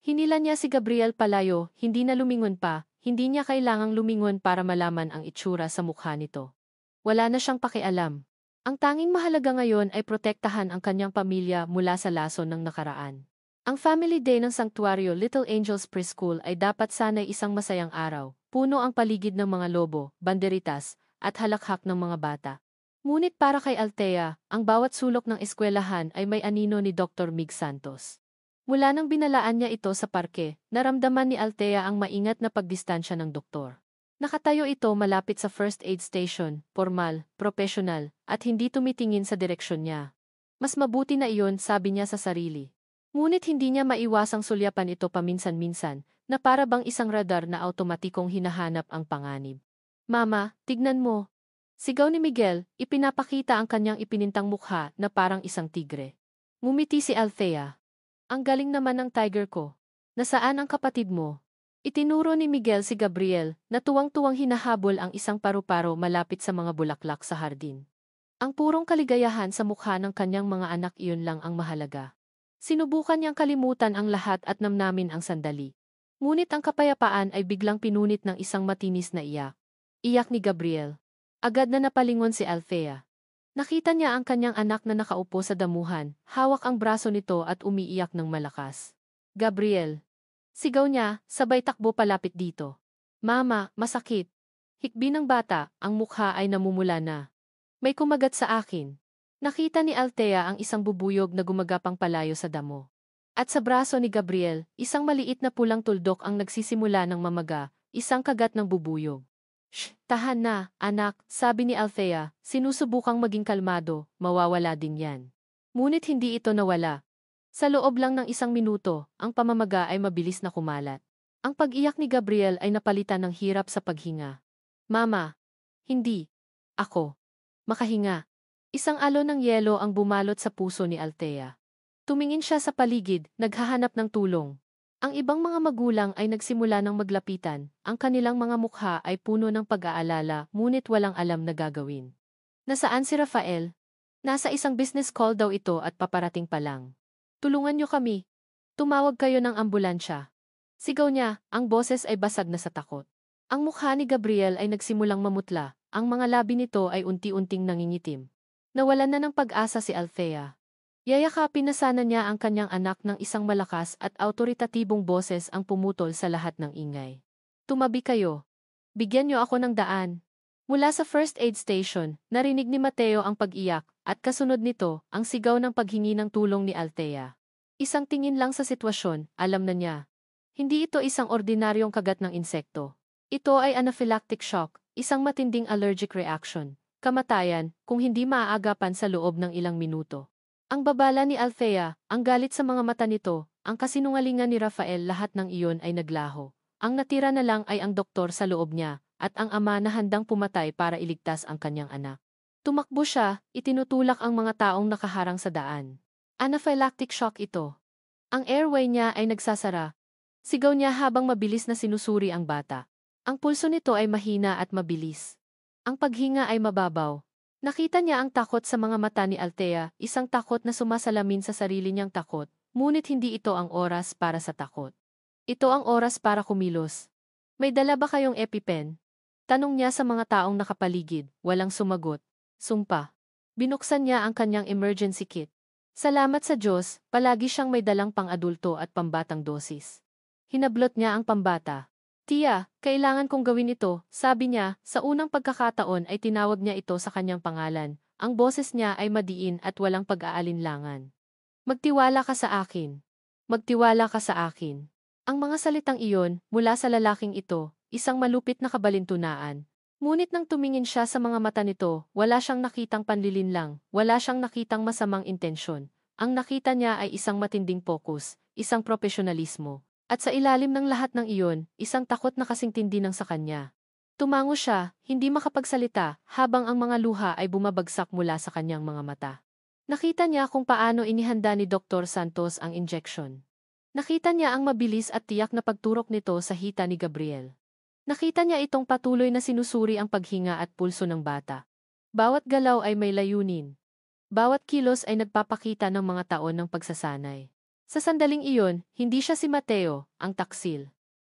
Hinila niya si Gabriel palayo, hindi na lumingon pa, hindi niya kailangang lumingon para malaman ang itsura sa mukha nito. Wala na siyang pakialam. Ang tanging mahalaga ngayon ay protektahan ang kanyang pamilya mula sa lason ng nakaraan. Ang Family Day ng Sanctuario Little Angels Preschool ay dapat sana'y isang masayang araw. Puno ang paligid ng mga lobo, banderitas, at halakhak ng mga bata. Ngunit para kay Althea, ang bawat sulok ng eskwelahan ay may anino ni Dr. Mig Santos. Mula nang binalaan niya ito sa parke, naramdaman ni Althea ang maingat na pagdistansya ng doktor. Nakatayo ito malapit sa first aid station, formal, professional, at hindi tumitingin sa direksyon niya. Mas mabuti na iyon, sabi niya sa sarili. Ngunit hindi niya maiwasang sulyapan ito paminsan-minsan, na para bang isang radar na automatikong hinahanap ang panganib. Mama, tignan mo. Sigaw ni Miguel, ipinapakita ang kanyang ipinintang mukha na parang isang tigre. Ngumiti si Althea. Ang galing naman ng tiger ko. Nasaan ang kapatid mo? Itinuro ni Miguel si Gabriel, na tuwang-tuwang hinahabol ang isang paru-paro malapit sa mga bulaklak sa hardin. Ang purong kaligayahan sa mukha ng kanyang mga anak, iyon lang ang mahalaga. Sinubukan niyang kalimutan ang lahat at namnamin ang sandali. Ngunit ang kapayapaan ay biglang pinunit ng isang matinis na iyak. Iyak ni Gabriel. Agad na napalingon si Althea. Nakita niya ang kanyang anak na nakaupo sa damuhan, hawak ang braso nito at umiiyak ng malakas. Gabriel. Sigaw niya, sabay takbo palapit dito. Mama, masakit. Hikbi ng bata, ang mukha ay namumula na. May kumagat sa akin. Nakita ni Althea ang isang bubuyog na gumagapang palayo sa damo. At sa braso ni Gabriel, isang maliit na pulang tuldok ang nagsisimula ng mamaga, isang kagat ng bubuyog. Shh, tahan na, anak, sabi ni Althea, sinusubukang maging kalmado, mawawala din yan. Ngunit hindi ito nawala. Sa loob lang ng isang minuto, ang pamamaga ay mabilis na kumalat. Ang pag-iyak ni Gabriel ay napalitan ng hirap sa paghinga. Mama, hindi. Ako. Makahinga. Isang alon ng yelo ang bumalot sa puso ni Althea. Tumingin siya sa paligid, naghahanap ng tulong. Ang ibang mga magulang ay nagsimula ng maglapitan, ang kanilang mga mukha ay puno ng pag-aalala, ngunit walang alam na gagawin. Nasaan si Rafael? Nasa isang business call daw ito at paparating pa lang. Tulungan niyo kami. Tumawag kayo ng ambulansya. Sigaw niya, ang boses ay basag na sa takot. Ang mukha ni Gabriel ay nagsimulang mamutla, ang mga labi nito ay unti-unting nangingitim. Nawalan na ng pag-asa si Althea. Yayakapin na sana niya ang kanyang anak ng isang malakas at autoritatibong boses ang pumutol sa lahat ng ingay. Tumabi kayo. Bigyan niyo ako ng daan. Mula sa first aid station, narinig ni Mateo ang pag-iyak, at kasunod nito, ang sigaw ng paghingi ng tulong ni Althea. Isang tingin lang sa sitwasyon, alam na niya. Hindi ito isang ordinaryong kagat ng insekto. Ito ay anaphylactic shock, isang matinding allergic reaction. Kamatayan, kung hindi maaagapan sa loob ng ilang minuto. Ang babala ni Althea, ang galit sa mga mata nito, ang kasinungalingan ni Rafael, lahat ng iyon ay naglaho. Ang natira na lang ay ang doktor sa loob niya, at ang ama na handang pumatay para iligtas ang kanyang anak. Tumakbo siya, itinutulak ang mga taong nakaharang sa daan. Anaphylactic shock ito. Ang airway niya ay nagsasara. Sigaw niya habang mabilis na sinusuri ang bata. Ang pulso nito ay mahina at mabilis. Ang paghinga ay mababaw. Nakita niya ang takot sa mga mata ni Althea, isang takot na sumasalamin sa sarili niyang takot, ngunit hindi ito ang oras para sa takot. Ito ang oras para kumilos. May dala ba kayong EpiPen? Tanong niya sa mga taong nakapaligid, walang sumagot. Sumpa. Binuksan niya ang kanyang emergency kit. Salamat sa Diyos, palagi siyang may dalang pang-adulto at pambatang dosis. Hinablot niya ang pambata. Tia, kailangan kong gawin ito, sabi niya, sa unang pagkakataon ay tinawag niya ito sa kanyang pangalan. Ang boses niya ay madiin at walang pag-aalinlangan. Magtiwala ka sa akin. Magtiwala ka sa akin. Ang mga salitang iyon, mula sa lalaking ito, isang malupit na kabalintunaan. Ngunit nang tumingin siya sa mga mata nito, wala siyang nakitang panlilinlang, wala siyang nakitang masamang intensyon. Ang nakita niya ay isang matinding focus, isang profesionalismo. At sa ilalim ng lahat ng iyon, isang takot na kasing tindi ng sa kanya. Tumango siya, hindi makapagsalita, habang ang mga luha ay bumabagsak mula sa kanyang mga mata. Nakita niya kung paano inihanda ni Dr. Santos ang injection. Nakita niya ang mabilis at tiyak na pagturok nito sa hita ni Gabriel. Nakita niya itong patuloy na sinusuri ang paghinga at pulso ng bata. Bawat galaw ay may layunin. Bawat kilos ay nagpapakita ng mga taon ng pagsasanay. Sa sandaling iyon, hindi siya si Mateo, ang taksil.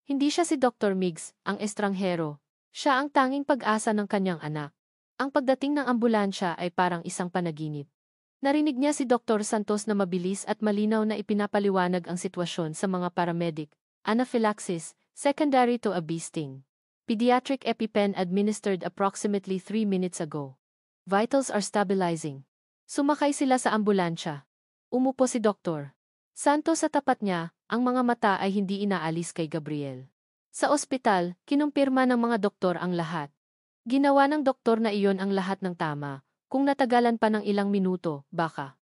Hindi siya si Dr. Migs, ang estranghero. Siya ang tanging pag-asa ng kanyang anak. Ang pagdating ng ambulansya ay parang isang panaginip. Narinig niya si Dr. Santos na mabilis at malinaw na ipinapaliwanag ang sitwasyon sa mga paramedic. Anaphylaxis, secondary to a bee sting. Pediatric EpiPen administered approximately 3 minutes ago. Vitals are stabilizing. Sumakay sila sa ambulansya. Umupo si Dr. Santos sa tapat niya, ang mga mata ay hindi inaalis kay Gabriel. Sa ospital, kinumpirma ng mga doktor ang lahat. Ginawa ng doktor na iyon ang lahat ng tama. Kung natagalan pa ng ilang minuto, baka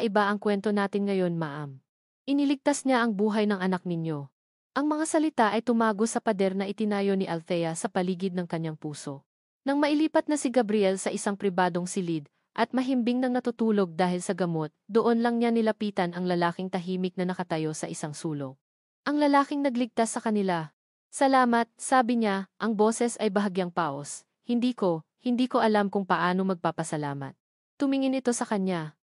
iba ang kwento natin ngayon, ma'am. Iniligtas niya ang buhay ng anak ninyo. Ang mga salita ay tumago sa pader na itinayo ni Althea sa paligid ng kanyang puso. Nang mailipat na si Gabriel sa isang pribadong silid, at mahimbing nang natutulog dahil sa gamot, doon lang niya nilapitan ang lalaking tahimik na nakatayo sa isang sulok. Ang lalaking nagligtas sa kanila. Salamat, sabi niya, ang boses ay bahagyang paos. Hindi ko alam kung paano magpapasalamat. Tumingin ito sa kanya.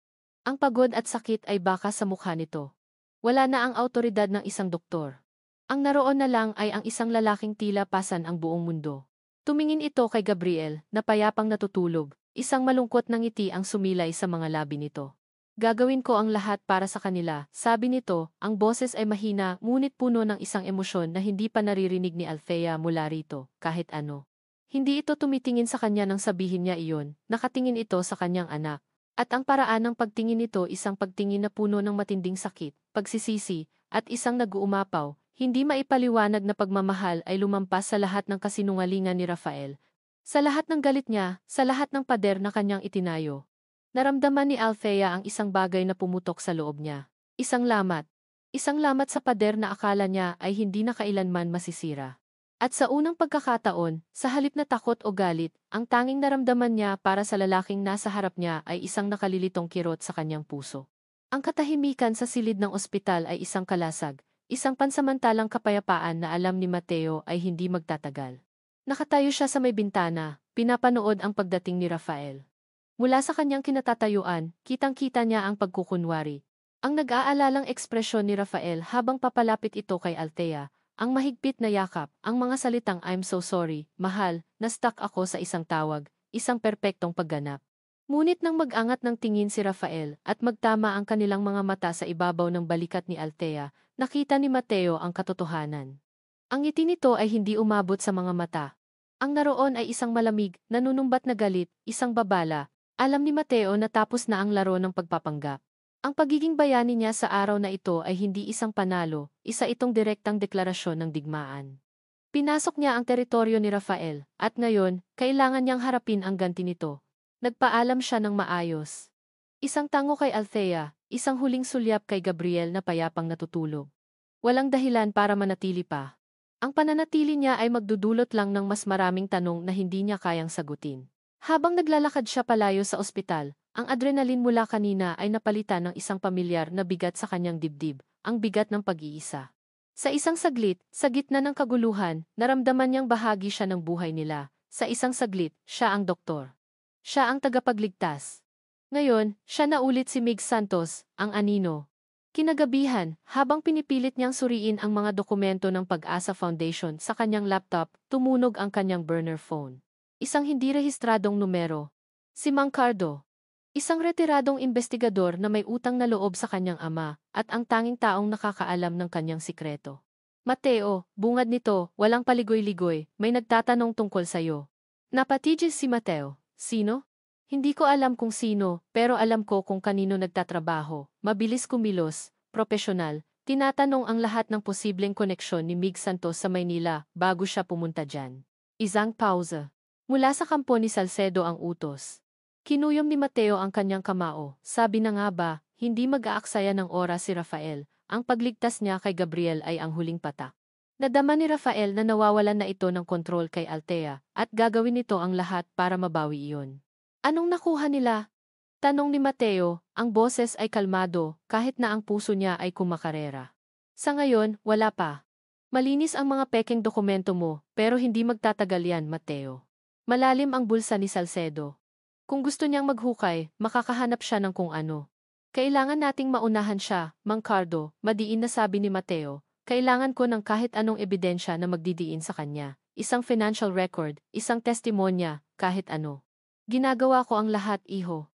Ang pagod at sakit ay baka sa mukha nito. Wala na ang awtoridad ng isang doktor. Ang naroon na lang ay ang isang lalaking tila pasan ang buong mundo. Tumingin ito kay Gabriel, na payapang natutulog, isang malungkot na ngiti ang sumilay sa mga labi nito. Gagawin ko ang lahat para sa kanila, sabi nito, ang boses ay mahina ngunit puno ng isang emosyon na hindi pa naririnig ni Althea mula rito, kahit ano. Hindi ito tumitingin sa kanya nang sabihin niya iyon, nakatingin ito sa kanyang anak. At ang paraan ng pagtingin nito isang pagtingin na puno ng matinding sakit, pagsisisi, at isang nag-uumapaw, hindi maipaliwanag na pagmamahal ay lumampas sa lahat ng kasinungalingan ni Rafael. Sa lahat ng galit niya, sa lahat ng pader na kanyang itinayo. Naramdaman ni Althea ang isang bagay na pumutok sa loob niya. Isang lamat. Isang lamat sa pader na akala niya ay hindi na kailanman masisira. At sa unang pagkakataon, sa halip na takot o galit, ang tanging naramdaman niya para sa lalaking nasa harap niya ay isang nakalilitong kirot sa kanyang puso. Ang katahimikan sa silid ng ospital ay isang kalasag, isang pansamantalang kapayapaan na alam ni Mateo ay hindi magtatagal. Nakatayo siya sa may bintana, pinapanood ang pagdating ni Rafael. Mula sa kanyang kinatatayuan, kitang-kita niya ang pagkukunwari. Ang nag-aalalang ekspresyon ni Rafael habang papalapit ito kay Althea, ang mahigpit na yakap, ang mga salitang I'm so sorry, mahal, na-stuck ako sa isang tawag, isang perpektong pagganap. Ngunit nang mag-angat ng tingin si Rafael at magtama ang kanilang mga mata sa ibabaw ng balikat ni Althea, nakita ni Mateo ang katotohanan. Ang ngiti nito ay hindi umabot sa mga mata. Ang naroon ay isang malamig, nanunumbat na galit, isang babala. Alam ni Mateo na tapos na ang laro ng pagpapanggap. Ang pagiging bayani niya sa araw na ito ay hindi isang panalo, isa itong direktang deklarasyon ng digmaan. Pinasok niya ang teritoryo ni Rafael, at ngayon, kailangan niyang harapin ang ganti nito. Nagpaalam siya ng maayos. Isang tango kay Althea, isang huling sulyap kay Gabriel na payapang natutulog. Walang dahilan para manatili pa. Ang pananatili niya ay magdudulot lang ng mas maraming tanong na hindi niya kayang sagutin. Habang naglalakad siya palayo sa ospital, ang adrenalin mula kanina ay napalitan ng isang pamilyar na bigat sa kanyang dibdib, ang bigat ng pag-iisa. Sa isang saglit, sa gitna ng kaguluhan, naramdaman niyang bahagi siya ng buhay nila. Sa isang saglit, siya ang doktor. Siya ang tagapagligtas. Ngayon, siya na ulit si Mig Santos, ang anino. Kinagabihan, habang pinipilit niyang suriin ang mga dokumento ng Pag-asa Foundation sa kanyang laptop, tumunog ang kanyang burner phone. Isang hindi rehistradong numero. Si Mang Cardo. Isang retiradong investigador na may utang na loob sa kanyang ama, at ang tanging taong nakakaalam ng kanyang sikreto. Mateo, bungad nito, walang paligoy-ligoy, may nagtatanong tungkol sa'yo. Napatigil si Mateo. Sino? Hindi ko alam kung sino, pero alam ko kung kanino nagtatrabaho. Mabilis kumilos, propesyonal, tinatanong ang lahat ng posibleng koneksyon ni Mig Santos sa Maynila bago siya pumunta dyan. Isang pausa. Mula sa kampo ni Salcedo ang utos. Kinuyom ni Mateo ang kanyang kamao. Sabi na nga ba, hindi mag-aaksaya ng oras si Rafael. Ang pagligtas niya kay Gabriel ay ang huling patak. Nadama ni Rafael na nawawalan na ito ng kontrol kay Althea, at gagawin nito ang lahat para mabawi iyon. Anong nakuha nila? Tanong ni Mateo, ang boses ay kalmado, kahit na ang puso niya ay kumakarera. Sa ngayon, wala pa. Malinis ang mga pekeng dokumento mo, pero hindi magtatagal yan, Mateo. Malalim ang bulsa ni Salcedo. Kung gusto niyang maghukay, makakahanap siya ng kung ano. Kailangan nating maunahan siya, Mang Cardo, madiin na sabi ni Mateo. Kailangan ko ng kahit anong ebidensya na magdidiin sa kanya. Isang financial record, isang testimonya, kahit ano. Ginagawa ko ang lahat, iho.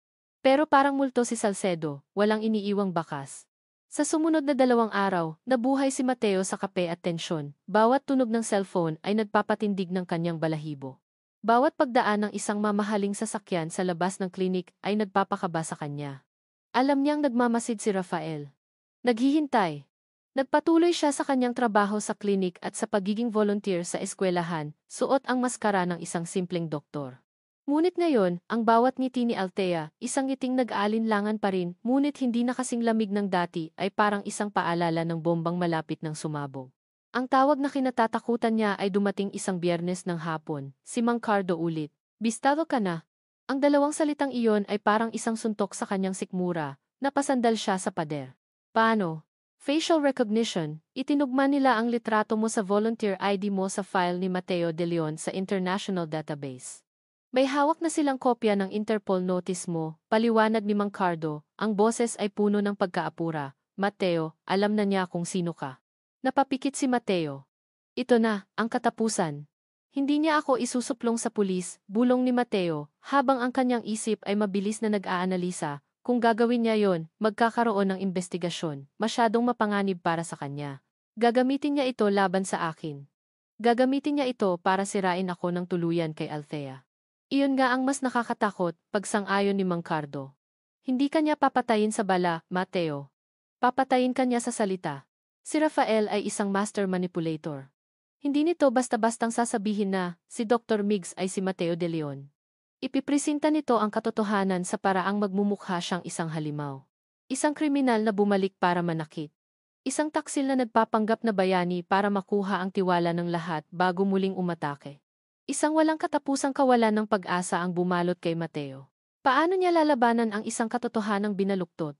Pero parang multo si Salcedo, walang iniiwang bakas. Sa sumunod na 2 araw, nabuhay si Mateo sa kape at tensyon. Bawat tunog ng cellphone ay nagpapatindig ng kanyang balahibo. Bawat pagdaan ng isang mamahaling sasakyan sa labas ng klinik ay nagpapakaba sa kanya. Alam niyang nagmamasid si Rafael. Naghihintay. Nagpatuloy siya sa kanyang trabaho sa klinik at sa pagiging volunteer sa eskwelahan, suot ang maskara ng isang simpleng doktor. Ngunit ngayon, ang bawat ngiti ni Althea, isang ngiting nag-aalinlangan pa rin, ngunit hindi na kasing lamig ng dati, ay parang isang paalala ng bombang malapit ng sumabog. Ang tawag na kinatatakutan niya ay dumating isang Biyernes ng hapon, si Mang Cardo ulit. Bistado ka na. Ang dalawang salitang iyon ay parang isang suntok sa kanyang sikmura, napasandal siya sa pader. Paano? Facial recognition, itinugma nila ang litrato mo sa volunteer ID mo sa file ni Mateo de Leon sa International Database. May hawak na silang kopya ng Interpol notice mo, paliwanag ni Mang Cardo, ang boses ay puno ng pagkaapura. Mateo, alam na niya kung sino ka. Napapikit si Mateo. Ito na, ang katapusan. Hindi niya ako isusuplong sa pulis, bulong ni Mateo, habang ang kanyang isip ay mabilis na nag-aanalisa. Kung gagawin niya yon, magkakaroon ng investigasyon, masyadong mapanganib para sa kanya. Gagamitin niya ito laban sa akin. Gagamitin niya ito para sirain ako ng tuluyan kay Althea. Iyon nga ang mas nakakatakot, pagsang-ayon ni Mang Cardo. Hindi kanya papatayin sa bala, Mateo. Papatayin kanya sa salita. Si Rafael ay isang master manipulator. Hindi nito basta-bastang sasabihin na, si Dr. Miggs ay si Mateo de Leon. Ipipresenta nito ang katotohanan sa paraang magmumukha siyang isang halimaw. Isang kriminal na bumalik para manakit. Isang taksil na nagpapanggap na bayani para makuha ang tiwala ng lahat bago muling umatake. Isang walang katapusang kawalan ng pag-asa ang bumalot kay Mateo. Paano niya lalabanan ang isang katotohanang binaluktot?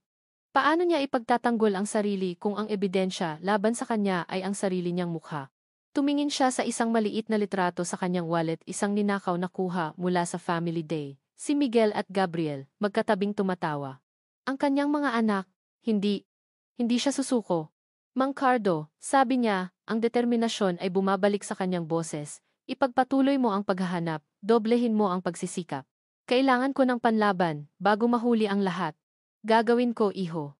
Paano niya ipagtatanggol ang sarili kung ang ebidensya laban sa kanya ay ang sarili niyang mukha? Tumingin siya sa isang maliit na litrato sa kanyang wallet, isang ninakaw na kuha mula sa Family Day. Si Miguel at Gabriel, magkatabing tumatawa. Ang kanyang mga anak, hindi siya susuko. Mang Cardo, sabi niya, ang determinasyon ay bumabalik sa kanyang boses. Ipagpatuloy mo ang paghahanap, doblehin mo ang pagsisikap. Kailangan ko ng panlaban, bago mahuli ang lahat. Gagawin ko, iho.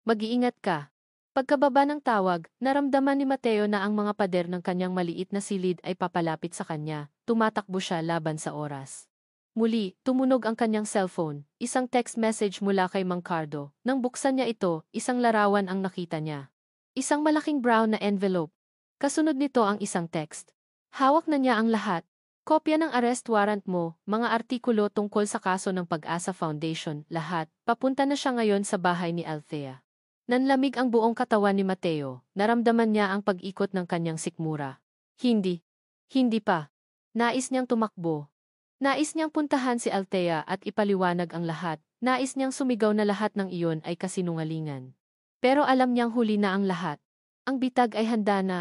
Mag-iingat ka. Pagkababa ng tawag, naramdaman ni Mateo na ang mga pader ng kanyang maliit na silid ay papalapit sa kanya, tumatakbo siya laban sa oras. Muli, tumunog ang kanyang cellphone, isang text message mula kay Mang Cardo. Nang buksan niya ito, isang larawan ang nakita niya. Isang malaking brown na envelope. Kasunod nito ang isang text. Hawak na niya ang lahat. Kopya ng arrest warrant mo, mga artikulo tungkol sa kaso ng Pag-asa Foundation, lahat. Papunta na siya ngayon sa bahay ni Althea. Nanlamig ang buong katawan ni Mateo, naramdaman niya ang pag-ikot ng kanyang sikmura. Hindi pa. Nais niyang tumakbo. Nais niyang puntahan si Althea at ipaliwanag ang lahat. Nais niyang sumigaw na lahat ng iyon ay kasinungalingan. Pero alam niyang huli na ang lahat. Ang bitag ay handa na.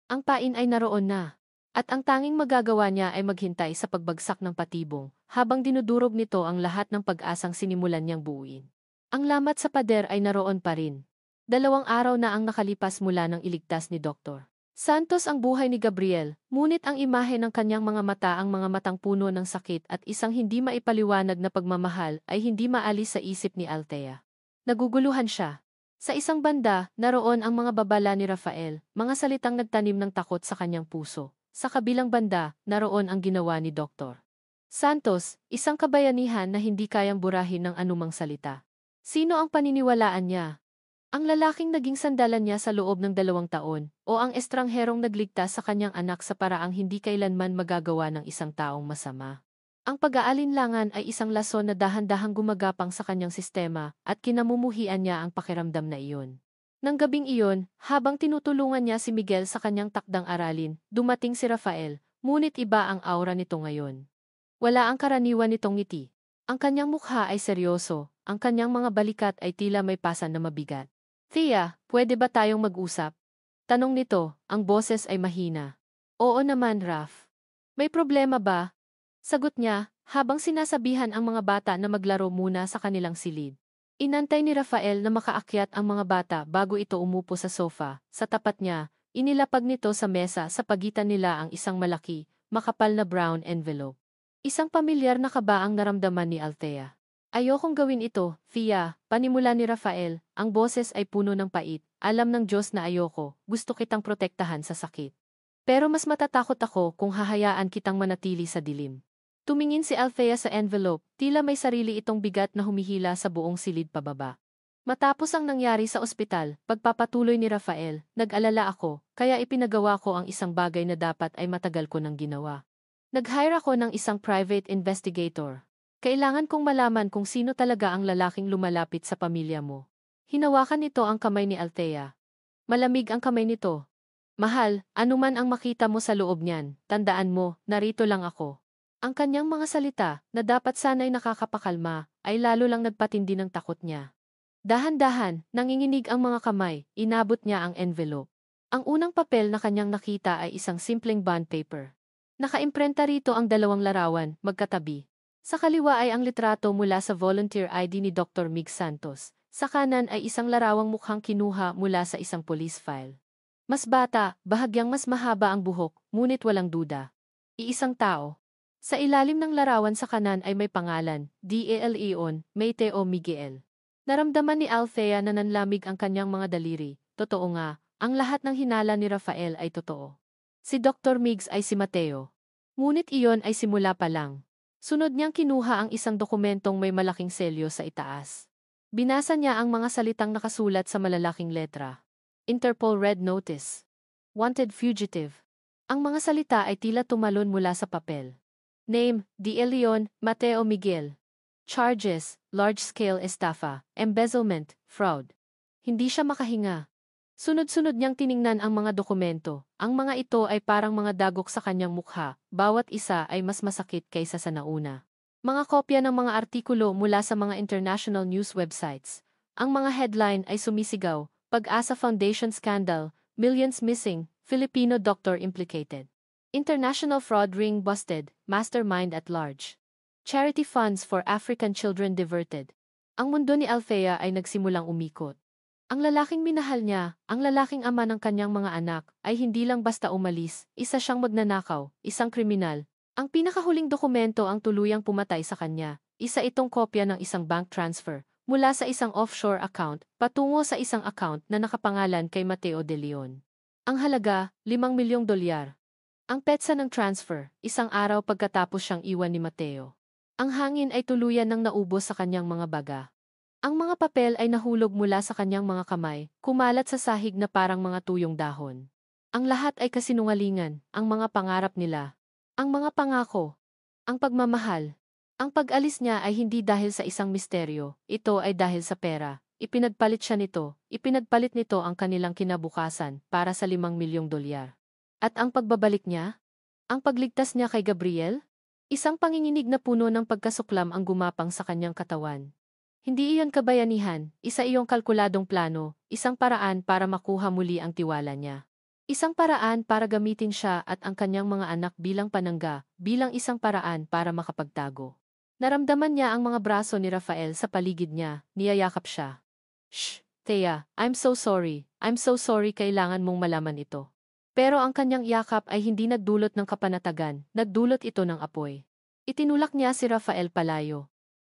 Ang pain ay naroon na. At ang tanging magagawa niya ay maghintay sa pagbagsak ng patibong, habang dinudurog nito ang lahat ng pag-asang sinimulan niyang buuin. Ang lamat sa pader ay naroon pa rin. 2 araw na ang nakalipas mula nang iligtas ni Dr. Santos ang buhay ni Gabriel, ngunit ang imahe ng kanyang mga mata, ang mga matang puno ng sakit at isang hindi maipaliwanag na pagmamahal ay hindi maalis sa isip ni Althea. Naguguluhan siya. Sa isang banda, naroon ang mga babala ni Rafael, mga salitang nagtanim ng takot sa kanyang puso. Sa kabilang banda, naroon ang ginawa ni Dr. Santos, isang kabayanihan na hindi kayang burahin ng anumang salita. Sino ang paniniwalaan niya? Ang lalaking naging sandalan niya sa loob ng 2 taon, o ang estrangherong nagligtas sa kanyang anak sa paraang hindi kailanman magagawa ng isang taong masama? Ang pag-aalinlangan ay isang lason na dahan-dahang gumagapang sa kanyang sistema at kinamumuhian niya ang pakiramdam na iyon. Nang gabing iyon, habang tinutulungan niya si Miguel sa kanyang takdang aralin, dumating si Rafael, ngunit iba ang aura nito ngayon. Wala ang karaniwan nitong ngiti. Ang kanyang mukha ay seryoso, ang kanyang mga balikat ay tila may pasan na mabigat. Thea, pwede ba tayong mag-usap? Tanong nito, ang boses ay mahina. Oo naman, Raf. May problema ba? Sagot niya, habang sinasabihan ang mga bata na maglaro muna sa kanilang silid. Inantay ni Rafael na makaakyat ang mga bata bago ito umupo sa sofa. Sa tapat niya, inilapag nito sa mesa sa pagitan nila ang isang malaki, makapal na brown envelope. Isang pamilyar na kaba ang naramdaman ni Althea. Ayokong gawin ito, Fia, panimula ni Rafael, ang boses ay puno ng pait. Alam ng Diyos na ayoko, gusto kitang protektahan sa sakit. Pero mas matatakot ako kung hahayaan kitang manatili sa dilim. Tumingin si Althea sa envelope, tila may sarili itong bigat na humihila sa buong silid pababa. Matapos ang nangyari sa ospital, pagpapatuloy ni Rafael, nag-alala ako, kaya ipinagawa ko ang isang bagay na dapat ay matagal ko nang ginawa. Nag-hire ako ng isang private investigator. Kailangan kong malaman kung sino talaga ang lalaking lumalapit sa pamilya mo. Hinawakan nito ang kamay ni Althea. Malamig ang kamay nito. Mahal, anuman ang makita mo sa loob niyan, tandaan mo, narito lang ako. Ang kanyang mga salita, na dapat sana'y nakakapakalma, ay lalo lang nagpatindi ng takot niya. Dahan-dahan, nanginginig ang mga kamay, inabot niya ang envelope. Ang unang papel na kanyang nakita ay isang simpleng bond paper. Nakaimprenta rito ang dalawang larawan, magkatabi. Sa kaliwa ay ang litrato mula sa volunteer ID ni Dr. Mig Santos. Sa kanan ay isang larawang mukhang kinuha mula sa isang police file. Mas bata, bahagyang mas mahaba ang buhok, ngunit walang duda. Iisang tao. Sa ilalim ng larawan sa kanan ay may pangalan, D.A.L. Leon, Maiteo Miguel. Naramdaman ni Althea na nanlamig ang kanyang mga daliri. Totoo nga, ang lahat ng hinala ni Rafael ay totoo. Si Dr. Migs ay si Mateo. Ngunit iyon ay simula pa lang. Sunod niyang kinuha ang isang dokumentong may malaking selyo sa itaas. Binasa niya ang mga salitang nakasulat sa malalaking letra. Interpol Red Notice. Wanted Fugitive. Ang mga salita ay tila tumalon mula sa papel. Name, D. Leon, Mateo Miguel. Charges, large-scale estafa, embezzlement, fraud. Hindi siya makahinga. Sunod-sunod niyang tiningnan ang mga dokumento. Ang mga ito ay parang mga dagok sa kanyang mukha, bawat isa ay mas masakit kaysa sa nauna. Mga kopya ng mga artikulo mula sa mga international news websites. Ang mga headline ay sumisigaw, Pag-asa Foundation Scandal, Millions Missing, Filipino Doctor Implicated. International Fraud Ring Busted, Mastermind at Large. Charity Funds for African Children Diverted. Ang mundo ni Althea ay nagsimulang umikot. Ang lalaking minahal niya, ang lalaking ama ng kanyang mga anak, ay hindi lang basta umalis, isa siyang magnanakaw, isang kriminal. Ang pinakahuling dokumento ang tuluyang pumatay sa kanya, isa itong kopya ng isang bank transfer, mula sa isang offshore account, patungo sa isang account na nakapangalan kay Mateo de Leon. Ang halaga, $5 milyong. Ang petsa ng transfer, isang araw pagkatapos siyang iwan ni Mateo. Ang hangin ay tuluyan ng naubos sa kanyang mga baga. Ang mga papel ay nahulog mula sa kanyang mga kamay, kumalat sa sahig na parang mga tuyong dahon. Ang lahat ay kasinungalingan, ang mga pangarap nila, ang mga pangako, ang pagmamahal. Ang pag-alis niya ay hindi dahil sa isang misteryo, ito ay dahil sa pera. Ipinagpalit siya nito, ipinagpalit nito ang kanilang kinabukasan para sa $5 milyong. At ang pagbabalik niya? Ang pagligtas niya kay Gabriel? Isang panginginig na puno ng pagkasuklam ang gumapang sa kanyang katawan. Hindi iyon kabayanihan, isa iyong kalkuladong plano, isang paraan para makuha muli ang tiwala niya. Isang paraan para gamitin siya at ang kanyang mga anak bilang panangga, bilang isang paraan para makapagtago. Naramdaman niya ang mga braso ni Rafael sa paligid niya, niyayakap siya. Shh, Thea, I'm so sorry kailangan mong malaman ito. Pero ang kanyang yakap ay hindi nagdulot ng kapanatagan, nagdulot ito ng apoy. Itinulak niya si Rafael palayo.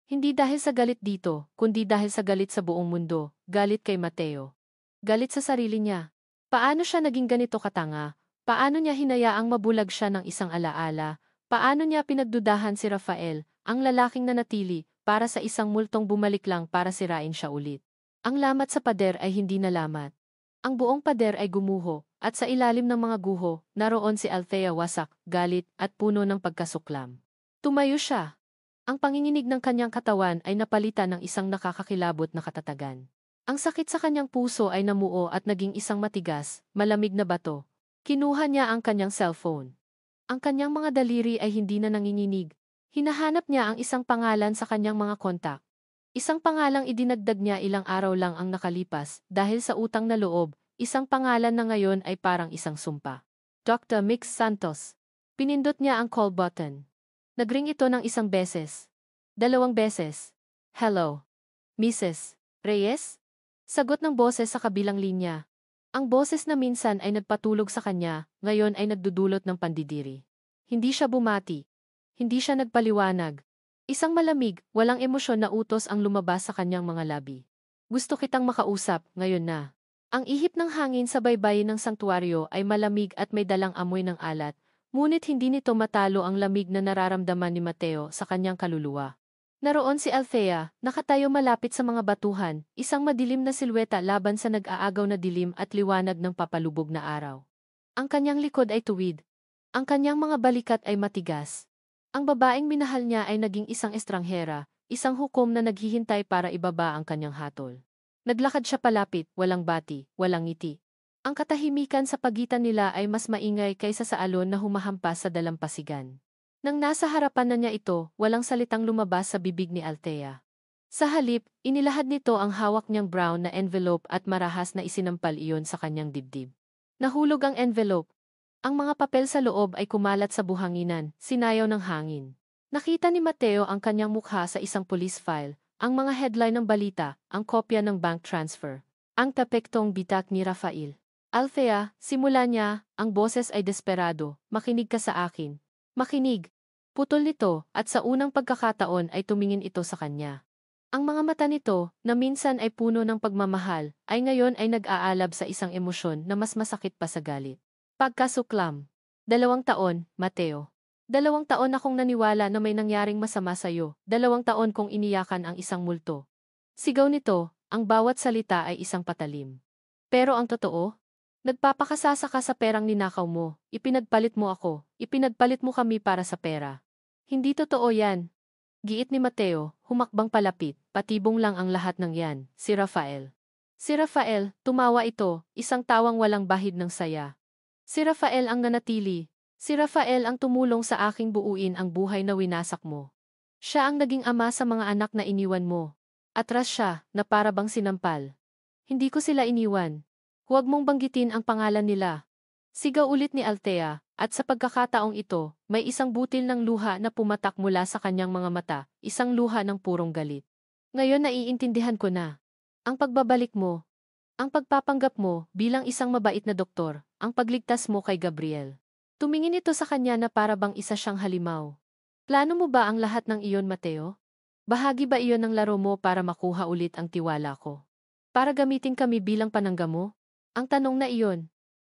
Hindi dahil sa galit dito, kundi dahil sa galit sa buong mundo, galit kay Mateo. Galit sa sarili niya. Paano siya naging ganito katanga? Paano niya hinayaang mabulag siya ng isang alaala? Paano niya pinagdudahan si Rafael, ang lalaking nanatili, para sa isang multong bumalik lang para sirain siya ulit? Ang lamat sa pader ay hindi nalamat. Ang buong pader ay gumuho, at sa ilalim ng mga guho, naroon si Althea wasak, galit, at puno ng pagkasuklam. Tumayo siya. Ang panginginig ng kanyang katawan ay napalitan ng isang nakakakilabot na katatagan. Ang sakit sa kanyang puso ay namuo at naging isang matigas, malamig na bato. Kinuha niya ang kanyang cellphone. Ang kanyang mga daliri ay hindi na nanginginig. Hinahanap niya ang isang pangalan sa kanyang mga kontak. Isang pangalang idinagdag niya ilang araw lang ang nakalipas dahil sa utang na loob, isang pangalan na ngayon ay parang isang sumpa. Dr. Mix Santos. Pinindot niya ang call button. Nagring ito ng isang beses. 2 beses. Hello. Mrs. Reyes? Sagot ng boses sa kabilang linya. Ang boses na minsan ay nagpatulog sa kanya, ngayon ay nagdudulot ng pandidiri. Hindi siya bumati. Hindi siya nagpaliwanag. Isang malamig, walang emosyon na utos ang lumabas sa kanyang mga labi. Gusto kitang makausap, ngayon na. Ang ihip ng hangin sa baybayin ng sangtuaryo ay malamig at may dalang amoy ng alat, ngunit hindi nito matalo ang lamig na nararamdaman ni Mateo sa kanyang kaluluwa. Naroon si Althea, nakatayo malapit sa mga batuhan, isang madilim na silweta laban sa nag-aagaw na dilim at liwanag ng papalubog na araw. Ang kanyang likod ay tuwid. Ang kanyang mga balikat ay matigas. Ang babaeng minahal niya ay naging isang estranghera, isang hukom na naghihintay para ibaba ang kanyang hatol. Naglakad siya palapit, walang bati, walang ngiti. Ang katahimikan sa pagitan nila ay mas maingay kaysa sa alon na humahampas sa dalampasigan. Nang nasa harapan na niya ito, walang salitang lumabas sa bibig ni Althea. Sa halip, inilahad nito ang hawak niyang brown na envelope at marahas na isinampal iyon sa kanyang dibdib. Nahulog ang envelope. Ang mga papel sa loob ay kumalat sa buhanginan, sinayaw ng hangin. Nakita ni Mateo ang kanyang mukha sa isang police file, ang mga headline ng balita, ang kopya ng bank transfer, ang tapektong bitak ni Rafael. Althea, simula niya, ang boses ay desperado, makinig ka sa akin. Makinig. Putol nito, at sa unang pagkakataon ay tumingin ito sa kanya. Ang mga mata nito, na minsan ay puno ng pagmamahal, ay ngayon ay nag-aalab sa isang emosyon na mas masakit pa sa galit. Pagkasuklam. 2 taon, Mateo. 2 taon akong naniwala na may nangyaring masama sa'yo, 2 taon kong iniyakan ang isang multo. Sigaw nito, ang bawat salita ay isang patalim. Pero ang totoo? Nagpapakasasa ka sa perang ninakaw mo, ipinagpalit mo ako, ipinagpalit mo kami para sa pera. Hindi totoo yan. Giit ni Mateo, humakbang palapit, patibong lang ang lahat ng yan, si Rafael. Si Rafael, tumawa ito, isang tawang walang bahid ng saya. Si Rafael ang nanatili. Si Rafael ang tumulong sa aking buuin ang buhay na winasak mo. Siya ang naging ama sa mga anak na iniwan mo. Atras siya, na para bang sinampal. Hindi ko sila iniwan. Huwag mong banggitin ang pangalan nila. Sigaw ulit ni Althea, at sa pagkakataong ito, may isang butil ng luha na pumatak mula sa kanyang mga mata, isang luha ng purong galit. Ngayon naiintindihan ko na. Ang pagbabalik mo, ang pagpapanggap mo bilang isang mabait na doktor, ang pagligtas mo kay Gabriel. Tumingin ito sa kanya na para bang isa siyang halimaw. Plano mo ba ang lahat ng iyon, Mateo? Bahagi ba iyon ng laro mo para makuha ulit ang tiwala ko? Para gamitin kami bilang panangga mo? Ang tanong na iyon.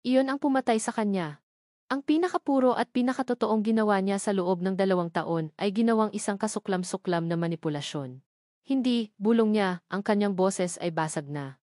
Iyon ang pumatay sa kanya. Ang pinakapuro at pinakatotoong ginawa niya sa loob ng 2 taon ay ginawang isang kasuklam-suklam na manipulasyon. Hindi, bulong niya, ang kanyang boses ay basag na.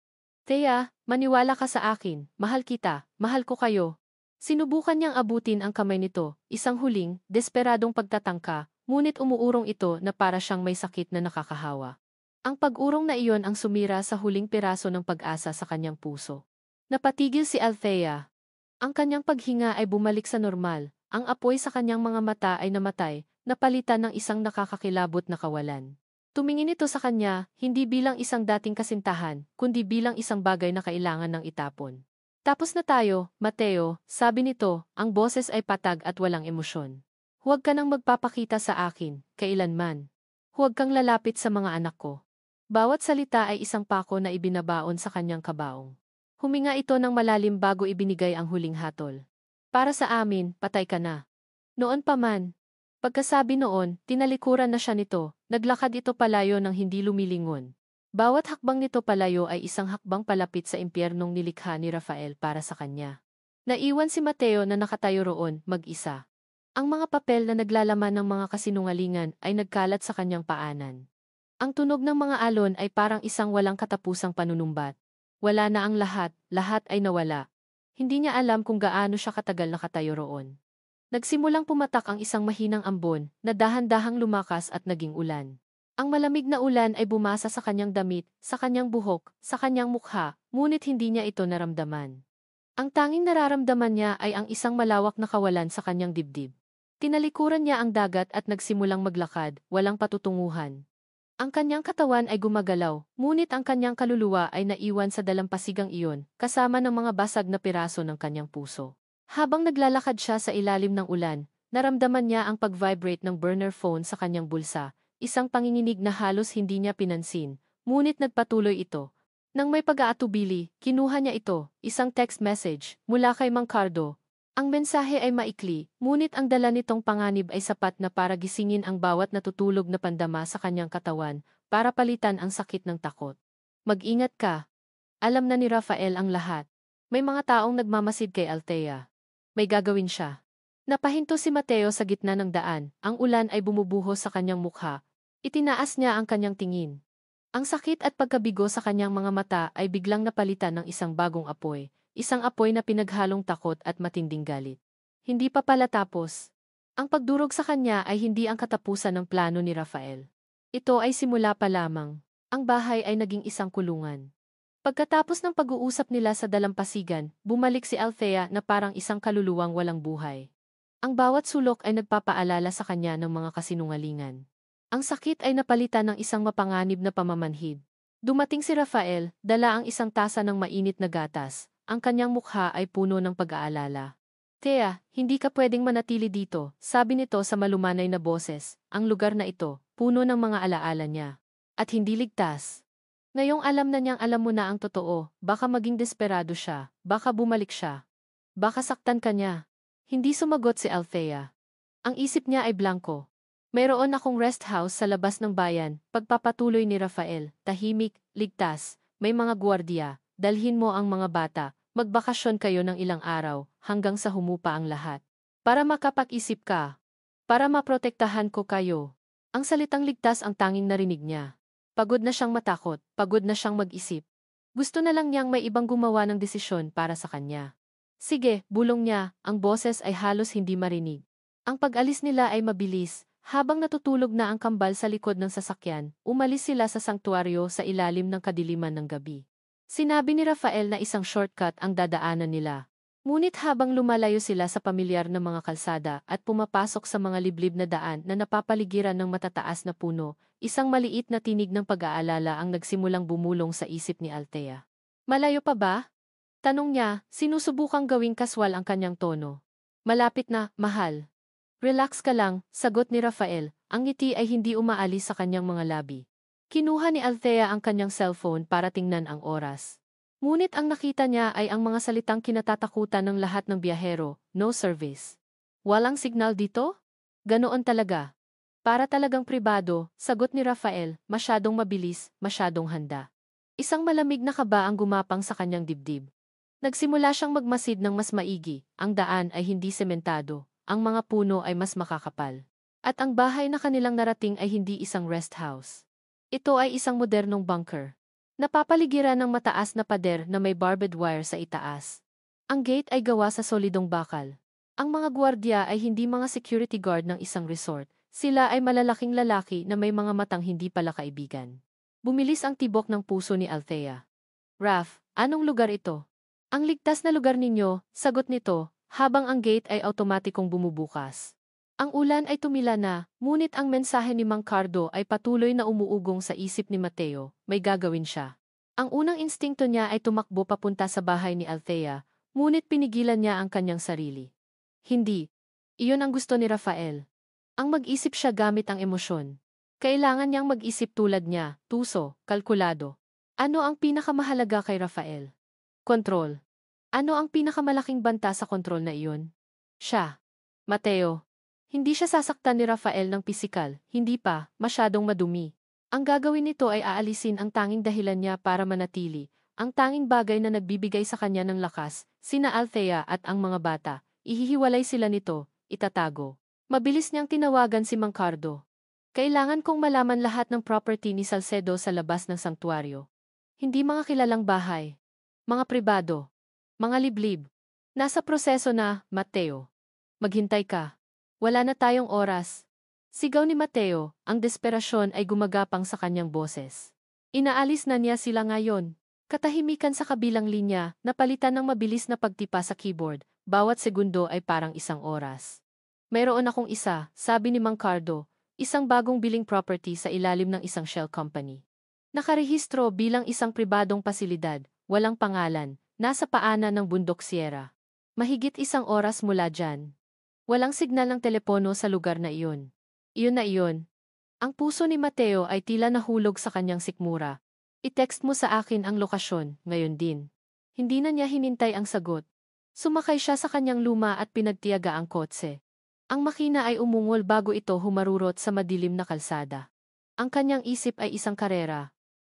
Thea, maniwala ka sa akin, mahal kita, mahal ko kayo. Sinubukan niyang abutin ang kamay nito, isang huling, desperadong pagtatangka, ngunit umuurong ito na para siyang may sakit na nakakahawa. Ang pag-urong na iyon ang sumira sa huling piraso ng pag-asa sa kanyang puso. Napatigil si Althea. Ang kanyang paghinga ay bumalik sa normal, ang apoy sa kanyang mga mata ay namatay, napalitan ng isang nakakakilabot na kawalan. Tumingin ito sa kanya, hindi bilang isang dating kasintahan, kundi bilang isang bagay na kailangan ng itapon. Tapos na tayo, Mateo, sabi nito, ang boses ay patag at walang emosyon. Huwag ka nang magpapakita sa akin, kailanman. Huwag kang lalapit sa mga anak ko. Bawat salita ay isang pako na ibinabaon sa kanyang kabaong. Huminga ito ng malalim bago ibinigay ang huling hatol. Para sa amin, patay ka na. Noon pa man. Pagkasabi noon, tinalikuran na siya nito, naglakad ito palayo ng hindi lumilingon. Bawat hakbang nito palayo ay isang hakbang palapit sa impyernong nilikha ni Rafael para sa kanya. Naiwan si Mateo na nakatayo roon, mag-isa. Ang mga papel na naglalaman ng mga kasinungalingan ay nagkalat sa kanyang paanan. Ang tunog ng mga alon ay parang isang walang katapusang panunumbat. Wala na ang lahat, lahat ay nawala. Hindi niya alam kung gaano siya katagal nakatayo roon. Nagsimulang pumatak ang isang mahinang ambon, na dahan-dahang lumakas at naging ulan. Ang malamig na ulan ay bumasa sa kanyang damit, sa kanyang buhok, sa kanyang mukha, ngunit hindi niya ito naramdaman. Ang tanging nararamdaman niya ay ang isang malawak na kawalan sa kanyang dibdib. Tinalikuran niya ang dagat at nagsimulang maglakad, walang patutunguhan. Ang kanyang katawan ay gumagalaw, ngunit ang kanyang kaluluwa ay naiwan sa dalampasigang iyon, kasama ng mga basag na piraso ng kanyang puso. Habang naglalakad siya sa ilalim ng ulan, naramdaman niya ang pag-vibrate ng burner phone sa kanyang bulsa, isang panginginig na halos hindi niya pinansin, ngunit nagpatuloy ito. Nang may pag-aatubili, kinuha niya ito, isang text message, mula kay Mang Cardo. Ang mensahe ay maikli, ngunit ang dala nitong panganib ay sapat na para gisingin ang bawat natutulog na pandama sa kanyang katawan, para palitan ang sakit ng takot. Mag-ingat ka. Alam na ni Rafael ang lahat. May mga taong nagmamasid kay Althea. May gagawin siya. Napahinto si Mateo sa gitna ng daan, ang ulan ay bumubuhos sa kanyang mukha. Itinaas niya ang kanyang tingin. Ang sakit at pagkabigo sa kanyang mga mata ay biglang napalitan ng isang bagong apoy, isang apoy na pinaghalong takot at matinding galit. Hindi pa pala tapos. Ang pagdurog sa kanya ay hindi ang katapusan ng plano ni Rafael. Ito ay simula pa lamang. Ang bahay ay naging isang kulungan. Pagkatapos ng pag-uusap nila sa dalampasigan, bumalik si Althea na parang isang kaluluwang walang buhay. Ang bawat sulok ay nagpapaalala sa kanya ng mga kasinungalingan. Ang sakit ay napalitan ng isang mapanganib na pamamanhid. Dumating si Rafael, dala ang isang tasa ng mainit na gatas. Ang kanyang mukha ay puno ng pag-aalala. Thea, hindi ka pwedeng manatili dito, sabi nito sa malumanay na boses. Ang lugar na ito, puno ng mga alaala niya. At hindi ligtas. Ngayong alam na niyang alam mo na ang totoo, baka maging desperado siya, baka bumalik siya. Baka saktan ka niya. Hindi sumagot si Althea. Ang isip niya ay blanko. Mayroon akong rest house sa labas ng bayan, pagpapatuloy ni Rafael, tahimik, ligtas, may mga gwardiya, dalhin mo ang mga bata, magbakasyon kayo ng ilang araw, hanggang sa humupa ang lahat. Para makapag-isip ka. Para maprotektahan ko kayo. Ang salitang ligtas ang tanging narinig niya. Pagod na siyang matakot, pagod na siyang mag-isip. Gusto na lang niyang may ibang gumawa ng desisyon para sa kanya. Sige, bulong niya, ang boses ay halos hindi marinig. Ang pag-alis nila ay mabilis, habang natutulog na ang kambal sa likod ng sasakyan, umalis sila sa sanktuaryo sa ilalim ng kadiliman ng gabi. Sinabi ni Rafael na isang shortcut ang dadaanan nila. Ngunit habang lumalayo sila sa pamilyar na mga kalsada at pumapasok sa mga liblib na daan na napapaligiran ng matataas na puno, isang maliit na tinig ng pag-aalala ang nagsimulang bumulong sa isip ni Althea. Malayo pa ba? Tanong niya, sinusubukang gawing kaswal ang kanyang tono. Malapit na, mahal. Relax ka lang, sagot ni Rafael, ang ngiti ay hindi umaalis sa kanyang mga labi. Kinuha ni Althea ang kanyang cellphone para tingnan ang oras. Ngunit ang nakita niya ay ang mga salitang kinatatakutan ng lahat ng biyahero, no service. Walang signal dito? Ganoon talaga. Para talagang pribado, sagot ni Rafael, masyadong mabilis, masyadong handa. Isang malamig na kaba ang gumapang sa kanyang dibdib. Nagsimula siyang magmasid ng mas maigi, ang daan ay hindi sementado, ang mga puno ay mas makakapal. At ang bahay na kanilang narating ay hindi isang rest house. Ito ay isang modernong bunker. Napapaligiran ng mataas na pader na may barbed wire sa itaas. Ang gate ay gawa sa solidong bakal. Ang mga gwardiya ay hindi mga security guard ng isang resort. Sila ay malalaking lalaki na may mga matang hindi pala kaibigan. Bumilis ang tibok ng puso ni Althea. Raf, anong lugar ito? Ang ligtas na lugar ninyo, sagot nito, habang ang gate ay automatikong bumubukas. Ang ulan ay tumila na, ngunit ang mensahe ni Mang Cardo ay patuloy na umuugong sa isip ni Mateo, may gagawin siya. Ang unang instingto niya ay tumakbo papunta sa bahay ni Althea, ngunit pinigilan niya ang kanyang sarili. Hindi. Iyon ang gusto ni Rafael. Ang mag-isip siya gamit ang emosyon. Kailangan niyang mag-isip tulad niya, tuso, kalkulado. Ano ang pinakamahalaga kay Rafael? Kontrol. Ano ang pinakamalaking banta sa kontrol na iyon? Siya. Mateo. Hindi siya sasaktan ni Rafael ng pisikal, hindi pa, masyadong madumi. Ang gagawin nito ay aalisin ang tanging dahilan niya para manatili, ang tanging bagay na nagbibigay sa kanya ng lakas, sina Althea at ang mga bata, ihihiwalay sila nito, itatago. Mabilis niyang tinawagan si Mang Cardo. Kailangan kong malaman lahat ng property ni Salcedo sa labas ng sanktuaryo. Hindi mga kilalang bahay. Mga pribado. Mga liblib. Nasa proseso na, Mateo. Maghintay ka. Wala na tayong oras. Sigaw ni Mateo, ang desperasyon ay gumagapang sa kanyang boses. Inaalis na niya sila ngayon. Katahimikan sa kabilang linya, napalitan ng mabilis na pagtipa sa keyboard, bawat segundo ay parang isang oras. Mayroon akong isa, sabi ni Mang Cardo, isang bagong biling property sa ilalim ng isang shell company. Nakarehistro bilang isang pribadong pasilidad, walang pangalan, nasa paanan ng bundok Sierra. Mahigit isang oras mula dyan. Walang signal ng telepono sa lugar na iyon. Iyon na iyon. Ang puso ni Mateo ay tila nahulog sa kanyang sikmura. I-text mo sa akin ang lokasyon, ngayon din. Hindi na niya hinintay ang sagot. Sumakay siya sa kanyang luma at pinagtiyaga ang kotse. Ang makina ay umungol bago ito humarurot sa madilim na kalsada. Ang kanyang isip ay isang karera.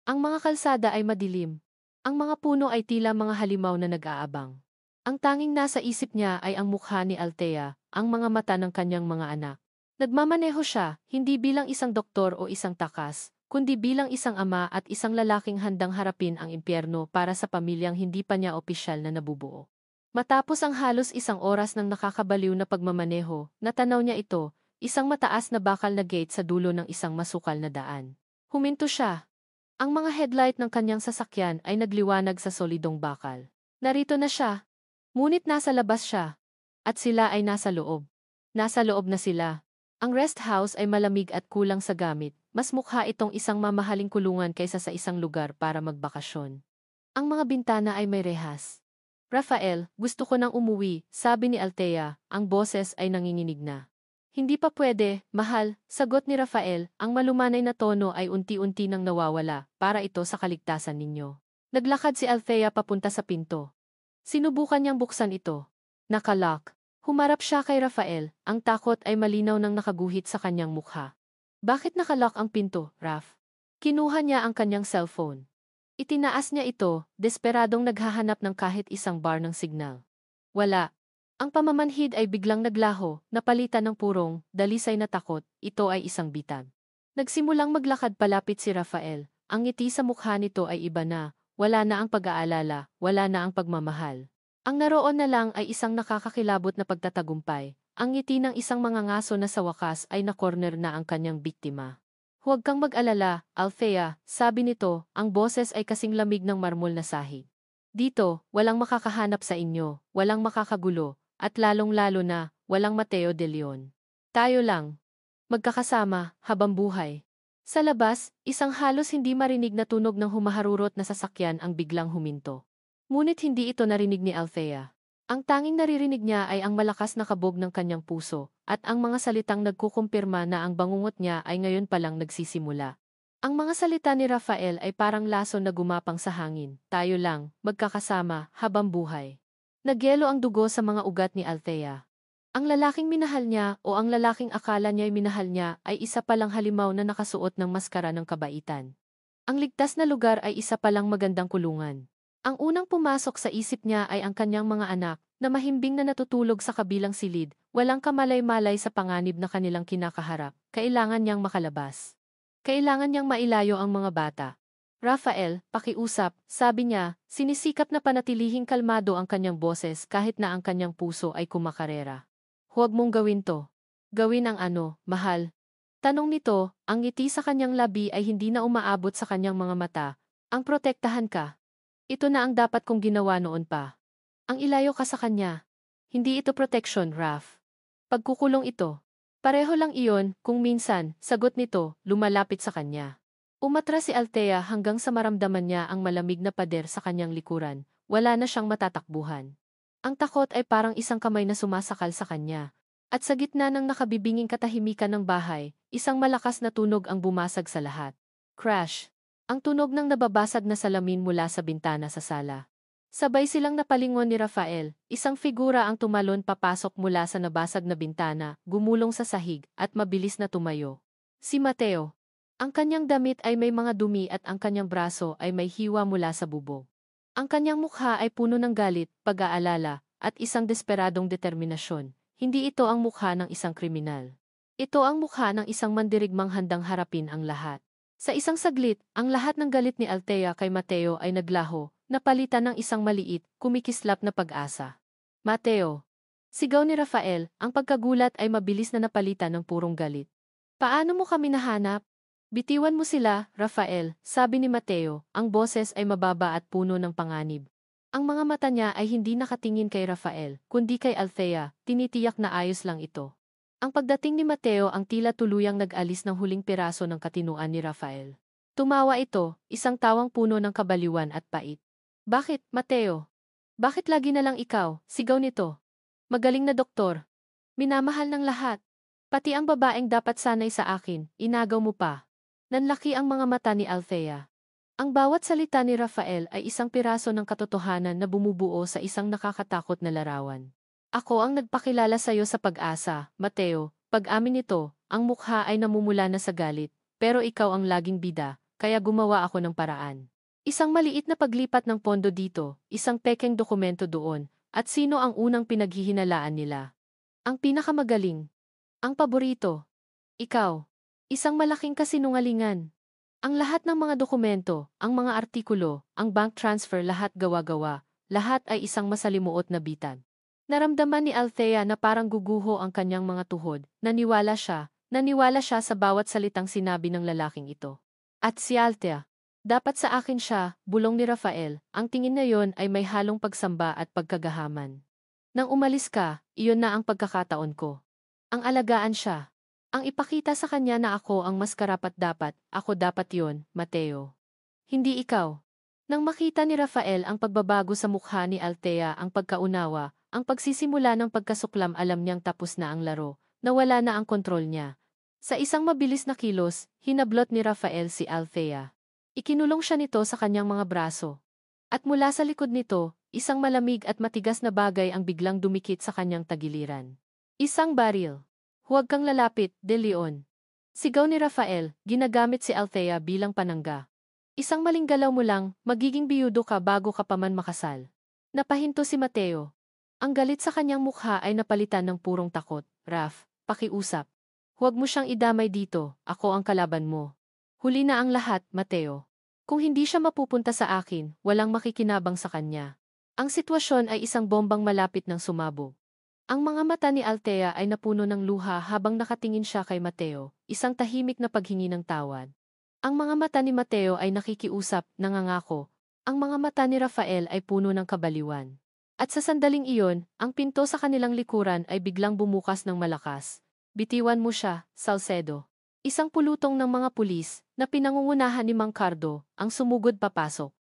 Ang mga kalsada ay madilim. Ang mga puno ay tila mga halimaw na nag-aabang. Ang tanging nasa isip niya ay ang mukha ni Althea, ang mga mata ng kanyang mga anak. Nagmamaneho siya, hindi bilang isang doktor o isang takas, kundi bilang isang ama at isang lalaking handang harapin ang impyerno para sa pamilyang hindi pa niya opisyal na nabubuo. Matapos ang halos isang oras ng nakakabaliw na pagmamaneho, natanaw niya ito, isang mataas na bakal na gate sa dulo ng isang masukal na daan. Huminto siya. Ang mga headlight ng kanyang sasakyan ay nagliwanag sa solidong bakal. Narito na siya. Ngunit nasa labas siya. At sila ay nasa loob. Nasa loob na sila. Ang rest house ay malamig at kulang sa gamit. Mas mukha itong isang mamahaling kulungan kaysa sa isang lugar para magbakasyon. Ang mga bintana ay may rehas. Rafael, gusto ko nang umuwi, sabi ni Althea, ang boses ay nanginginig na. Hindi pa pwede, mahal, sagot ni Rafael, ang malumanay na tono ay unti-unti nang nawawala, para ito sa kaligtasan ninyo. Naglakad si Althea papunta sa pinto. Sinubukan niyang buksan ito. Nakalock. Humarap siya kay Rafael, ang takot ay malinaw nang nakaguhit sa kanyang mukha. Bakit nakalock ang pinto, Raf? Kinuha niya ang kanyang cellphone. Itinaas niya ito, desperadong naghahanap ng kahit isang bar ng signal. Wala. Ang pamamanhid ay biglang naglaho, napalitan ng purong, dalisay na takot, ito ay isang bitag. Nagsimulang maglakad palapit si Rafael, ang ngiti sa mukha nito ay iba na, wala na ang pag-aalala, wala na ang pagmamahal. Ang naroon na lang ay isang nakakakilabot na pagtatagumpay, ang ngiti ng isang mangangaso na sa wakas ay nakorner na ang kanyang biktima. Huwag kang mag-alala, Althea, sabi nito, ang boses ay kasing lamig ng marmol na sahig. Dito, walang makakahanap sa inyo, walang makakagulo, at lalong-lalo na, walang Mateo de Leon. Tayo lang. Magkakasama, habang buhay. Sa labas, isang halos hindi marinig na tunog ng humaharurot na sasakyan ang biglang huminto. Ngunit hindi ito narinig ni Althea. Ang tanging naririnig niya ay ang malakas na kabog ng kanyang puso, at ang mga salitang nagkukumpirma na ang bangungot niya ay ngayon palang nagsisimula. Ang mga salita ni Rafael ay parang laso na gumapang sa hangin, tayo lang, magkakasama, habang buhay. Nagyelo ang dugo sa mga ugat ni Althea. Ang lalaking minahal niya o ang lalaking akala niya'y minahal niya ay isa palang halimaw na nakasuot ng maskara ng kabaitan. Ang ligtas na lugar ay isa palang magandang kulungan. Ang unang pumasok sa isip niya ay ang kanyang mga anak, na mahimbing na natutulog sa kabilang silid, walang kamalay-malay sa panganib na kanilang kinakaharap, kailangan niyang makalabas. Kailangan niyang mailayo ang mga bata. Rafael, pakiusap, sabi niya, sinisikap na panatilihing kalmado ang kanyang boses kahit na ang kanyang puso ay kumakarera. Huwag mong gawin to. Gawin ang ano, mahal? Tanong nito, ang ngiti sa kanyang labi ay hindi na umaabot sa kanyang mga mata. Ang protektahan ka. Ito na ang dapat kong ginawa noon pa. Ang ilayo ka sa kanya. Hindi ito protection, Raf. Pagkukulong ito. Pareho lang iyon, kung minsan, sagot nito, lumalapit sa kanya. Umatras si Althea hanggang sa maramdaman niya ang malamig na pader sa kanyang likuran, wala na siyang matatakbuhan. Ang takot ay parang isang kamay na sumasakal sa kanya. At sa gitna ng nakabibinging katahimikan ng bahay, isang malakas na tunog ang bumasag sa lahat. Crash! Ang tunog ng nababasag na salamin mula sa bintana sa sala. Sabay silang napalingon ni Rafael, isang figura ang tumalon papasok mula sa nabasag na bintana, gumulong sa sahig, at mabilis na tumayo. Si Mateo. Ang kanyang damit ay may mga dumi at ang kanyang braso ay may hiwa mula sa bubog. Ang kanyang mukha ay puno ng galit, pag-aalala, at isang desperadong determinasyon. Hindi ito ang mukha ng isang kriminal. Ito ang mukha ng isang mandirigmang handang harapin ang lahat. Sa isang saglit, ang lahat ng galit ni Althea kay Mateo ay naglaho, napalitan ng isang maliit, kumikislap na pag-asa. Mateo! Sigaw ni Rafael, ang pagkagulat ay mabilis na napalitan ng purong galit. Paano mo kami nahanap? Bitiwan mo sila, Rafael, sabi ni Mateo, ang boses ay mababa at puno ng panganib. Ang mga mata niya ay hindi nakatingin kay Rafael, kundi kay Althea, tinitiyak na ayos lang ito. Ang pagdating ni Mateo ang tila tuluyang nag-alis ng huling piraso ng katinuan ni Rafael. Tumawa ito, isang tawang puno ng kabaliwan at pait. Bakit, Mateo? Bakit lagi na lang ikaw? Sigaw nito. Magaling na doktor. Minamahal ng lahat. Pati ang babaeng dapat sanay sa akin, inagaw mo pa. Nanlaki ang mga mata ni Althea. Ang bawat salita ni Rafael ay isang piraso ng katotohanan na bumubuo sa isang nakakatakot na larawan. Ako ang nagpakilala sa iyo sa pag-asa, Mateo. Pag-amin nito, ang mukha ay namumula na sa galit, pero ikaw ang laging bida, kaya gumawa ako ng paraan. Isang maliit na paglipat ng pondo dito, isang pekeng dokumento doon, at sino ang unang pinaghihinalaan nila? Ang pinakamagaling. Ang paborito. Ikaw. Isang malaking kasinungalingan. Ang lahat ng mga dokumento, ang mga artikulo, ang bank transfer lahat gawa-gawa, lahat ay isang masalimuot na bitag. Naramdaman ni Althea na parang guguho ang kanyang mga tuhod, naniwala siya sa bawat salitang sinabi ng lalaking ito. At si Althea, dapat sa akin siya, bulong ni Rafael, ang tingin na yon ay may halong pagsamba at pagkagahaman. Nang umalis ka, iyon na ang pagkakataon ko. Ang alagaan siya. Ang ipakita sa kanya na ako ang mas karapat-dapat, ako dapat yon, Mateo. Hindi ikaw. Nang makita ni Rafael ang pagbabago sa mukha ni Althea, ang pagkaunawa, ang pagsisimula ng pagkasuklam, alam niyang tapos na ang laro, nawala na ang kontrol niya. Sa isang mabilis na kilos, hinablot ni Rafael si Althea. Ikinulong siya nito sa kanyang mga braso. At mula sa likod nito, isang malamig at matigas na bagay ang biglang dumikit sa kanyang tagiliran. Isang baril. Huwag kang lalapit, De Leon. Sigaw ni Rafael, ginagamit si Althea bilang panangga. Isang maling galaw mo lang, magiging biyudo ka bago ka pa man makasal. Napahinto si Mateo. Ang galit sa kanyang mukha ay napalitan ng purong takot. Raf, pakiusap. Huwag mo siyang idamay dito, ako ang kalaban mo. Huli na ang lahat, Mateo. Kung hindi siya mapupunta sa akin, walang makikinabang sa kanya. Ang sitwasyon ay isang bombang malapit ng sumabog. Ang mga mata ni Althea ay napuno ng luha habang nakatingin siya kay Mateo, isang tahimik na paghingi ng tawad. Ang mga mata ni Mateo ay nakikiusap, nangangako. Ang mga mata ni Rafael ay puno ng kabaliwan. At sa sandaling iyon, ang pinto sa kanilang likuran ay biglang bumukas ng malakas. Bitiwan mo siya, Salcedo. Isang pulutong ng mga pulis, na pinangungunahan ni Mang Cardo, ang sumugod papasok.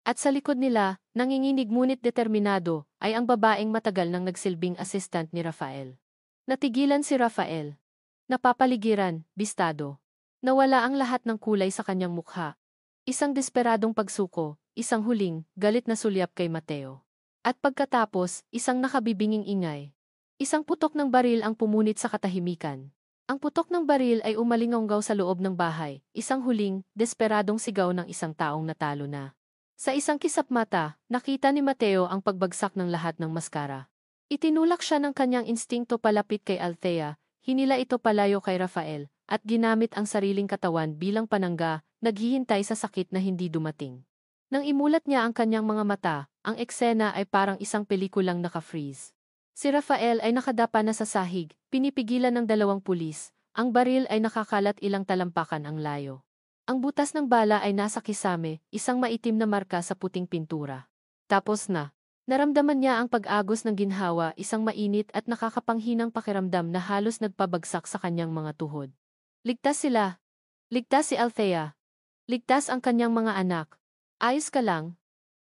At sa likod nila, nanginginig ngunit determinado, ay ang babaeng matagal nang nagsilbing assistant ni Rafael. Natigilan si Rafael. Napapaligiran, bistado. Nawala ang lahat ng kulay sa kanyang mukha. Isang desperadong pagsuko, isang huling, galit na sulyap kay Mateo. At pagkatapos, isang nakabibinging ingay. Isang putok ng baril ang pumunit sa katahimikan. Ang putok ng baril ay umalingonggaw sa loob ng bahay, isang huling, desperadong sigaw ng isang taong natalo na. Sa isang kisap mata, nakita ni Mateo ang pagbagsak ng lahat ng maskara. Itinulak siya ng kanyang instingto palapit kay Althea, hinila ito palayo kay Rafael, at ginamit ang sariling katawan bilang panangga, naghihintay sa sakit na hindi dumating. Nang imulat niya ang kanyang mga mata, ang eksena ay parang isang pelikulang naka-freeze. Si Rafael ay nakadapa na sa sahig, pinipigilan ng dalawang pulis, ang baril ay nakakalat ilang talampakan ang layo. Ang butas ng bala ay nasa kisame, isang maitim na marka sa puting pintura. Tapos na. Naramdaman niya ang pag-agos ng ginhawa, isang mainit at nakakapanghinang pakiramdam na halos nagpabagsak sa kanyang mga tuhod. Ligtas sila. Ligtas si Althea. Ligtas ang kanyang mga anak. Ayos ka lang.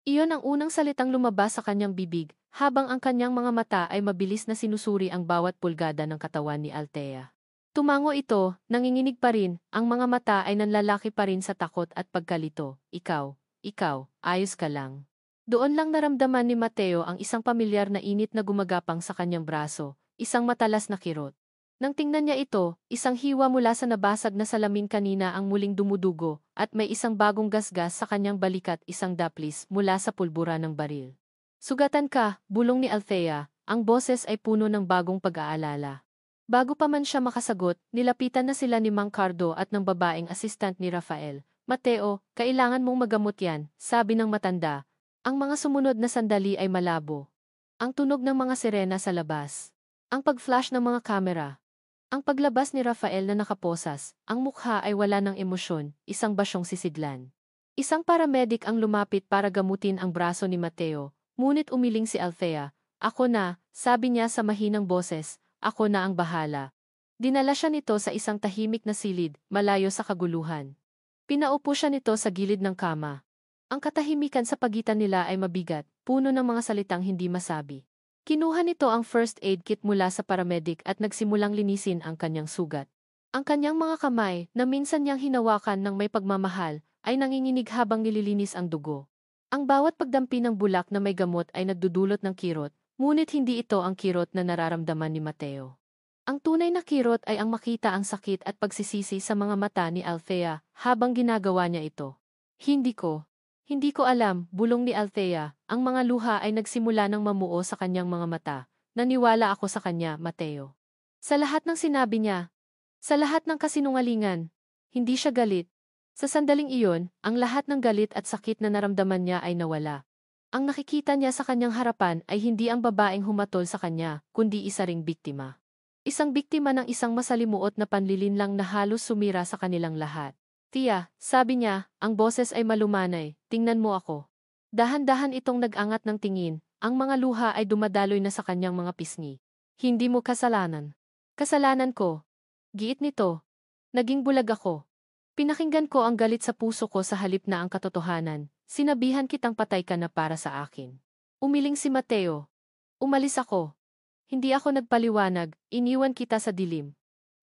Iyon ang unang salitang lumabas sa kanyang bibig, habang ang kanyang mga mata ay mabilis na sinusuri ang bawat pulgada ng katawan ni Althea. Tumango ito, nanginginig pa rin, ang mga mata ay nanlalaki pa rin sa takot at pagkalito. Ikaw, ayos ka lang. Doon lang naramdaman ni Mateo ang isang pamilyar na init na gumagapang sa kanyang braso, isang matalas na kirot. Nang tingnan niya ito, isang hiwa mula sa nabasag na salamin kanina ang muling dumudugo, at may isang bagong gasgas sa kanyang balikat, isang daplis mula sa pulbura ng baril. Sugatan ka, bulong ni Althea, ang boses ay puno ng bagong pag-aalala. Bago pa man siya makasagot, nilapitan na sila ni Mang Cardo at ng babaeng assistant ni Rafael. Mateo, kailangan mong magamot yan, sabi ng matanda. Ang mga sumunod na sandali ay malabo. Ang tunog ng mga sirena sa labas. Ang pag-flash ng mga kamera. Ang paglabas ni Rafael na nakaposas, ang mukha ay wala ng emosyon, isang basyong sisidlan. Isang paramedic ang lumapit para gamutin ang braso ni Mateo, ngunit umiling si Althea. Ako na, sabi niya sa mahinang boses. Ako na ang bahala. Dinala siya nito sa isang tahimik na silid, malayo sa kaguluhan. Pinaupo siya nito sa gilid ng kama. Ang katahimikan sa pagitan nila ay mabigat, puno ng mga salitang hindi masabi. Kinuha nito ang first aid kit mula sa paramedic at nagsimulang linisin ang kanyang sugat. Ang kanyang mga kamay, na minsan niyang hinawakan ng may pagmamahal, ay nanginginig habang nililinis ang dugo. Ang bawat pagdampi ng bulak na may gamot ay nagdudulot ng kirot, ngunit hindi ito ang kirot na nararamdaman ni Mateo. Ang tunay na kirot ay ang makita ang sakit at pagsisisi sa mga mata ni Althea habang ginagawa niya ito. Hindi ko alam, bulong ni Althea, ang mga luha ay nagsimula ng mamuo sa kanyang mga mata. Naniwala ako sa kanya, Mateo. Sa lahat ng sinabi niya, sa lahat ng kasinungalingan, hindi siya galit. Sa sandaling iyon, ang lahat ng galit at sakit na naramdaman niya ay nawala. Ang nakikita niya sa kanyang harapan ay hindi ang babaeng humatol sa kanya, kundi isa ring biktima. Isang biktima ng isang masalimuot na panlilinlang na halos sumira sa kanilang lahat. Tia, sabi niya, ang boses ay malumanay, tingnan mo ako. Dahan-dahan itong nag-angat ng tingin, ang mga luha ay dumadaloy na sa kanyang mga pisngi. Hindi mo kasalanan. Kasalanan ko. Giit nito. Naging bulag ako. Pinakinggan ko ang galit sa puso ko sa halip na ang katotohanan. Sinabihan kitang patay ka na para sa akin. Umiling si Mateo. Umalis ako. Hindi ako nagpaliwanag, iniwan kita sa dilim.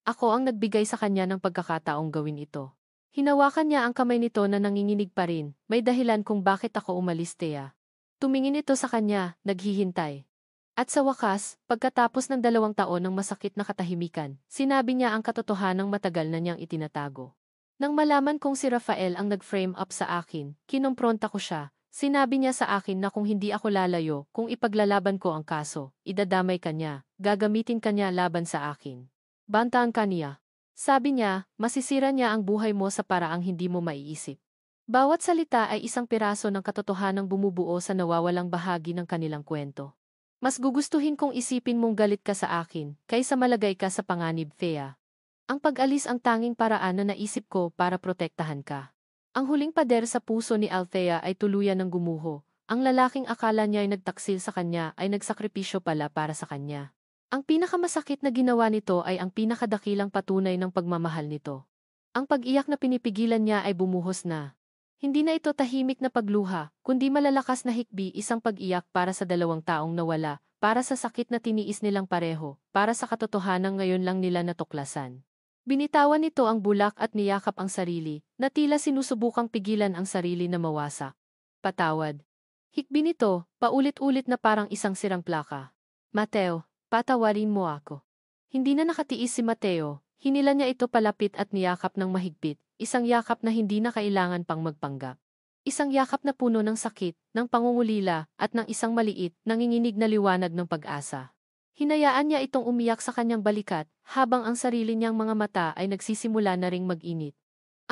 Ako ang nagbigay sa kanya ng pagkakataong gawin ito. Hinawakan niya ang kamay nito na nanginginig pa rin, may dahilan kung bakit ako umalis, Thea. Tumingin ito sa kanya, naghihintay. At sa wakas, pagkatapos ng 2 taon ng masakit na katahimikan, sinabi niya ang katotohanang matagal na niyang itinatago. Nang malaman kong si Rafael ang nag-frame up sa akin, kinompronta ko siya. Sinabi niya sa akin na kung hindi ako lalayo, kung ipaglalaban ko ang kaso, idadamay ka niya, gagamitin ka niya laban sa akin. Bantaan ka niya. Sabi niya, masisira niya ang buhay mo sa paraang hindi mo maiisip. Bawat salita ay isang piraso ng katotohanang bumubuo sa nawawalang bahagi ng kanilang kwento. Mas gugustuhin kong isipin mong galit ka sa akin, kaysa malagay ka sa panganib, Thea. Ang pag-alis ang tanging paraan na naisip ko para protektahan ka. Ang huling pader sa puso ni Althea ay tuluyan ng gumuho. Ang lalaking akala niya ay nagtaksil sa kanya ay nagsakripisyo pala para sa kanya. Ang pinakamasakit na ginawa nito ay ang pinakadakilang patunay ng pagmamahal nito. Ang pag-iyak na pinipigilan niya ay bumuhos na. Hindi na ito tahimik na pagluha, kundi malalakas na hikbi, isang pag-iyak para sa 2 taong nawala, para sa sakit na tiniis nilang pareho, para sa katotohanang ngayon lang nila natuklasan. Binitawan nito ang bulak at niyakap ang sarili, na tila sinusubukang pigilan ang sarili na mawasak. Patawad. Hikbi nito, paulit-ulit na parang isang sirang plaka. Mateo, patawarin mo ako. Hindi na nakatiis si Mateo, hinila niya ito palapit at niyakap ng mahigpit, isang yakap na hindi na kailangan pang magpanggap. Isang yakap na puno ng sakit, ng pangungulila, at ng isang maliit, nanginginig na liwanag ng pag-asa. Hinayaan niya itong umiyak sa kanyang balikat, habang ang sarili niyang mga mata ay nagsisimula na ring mag-init.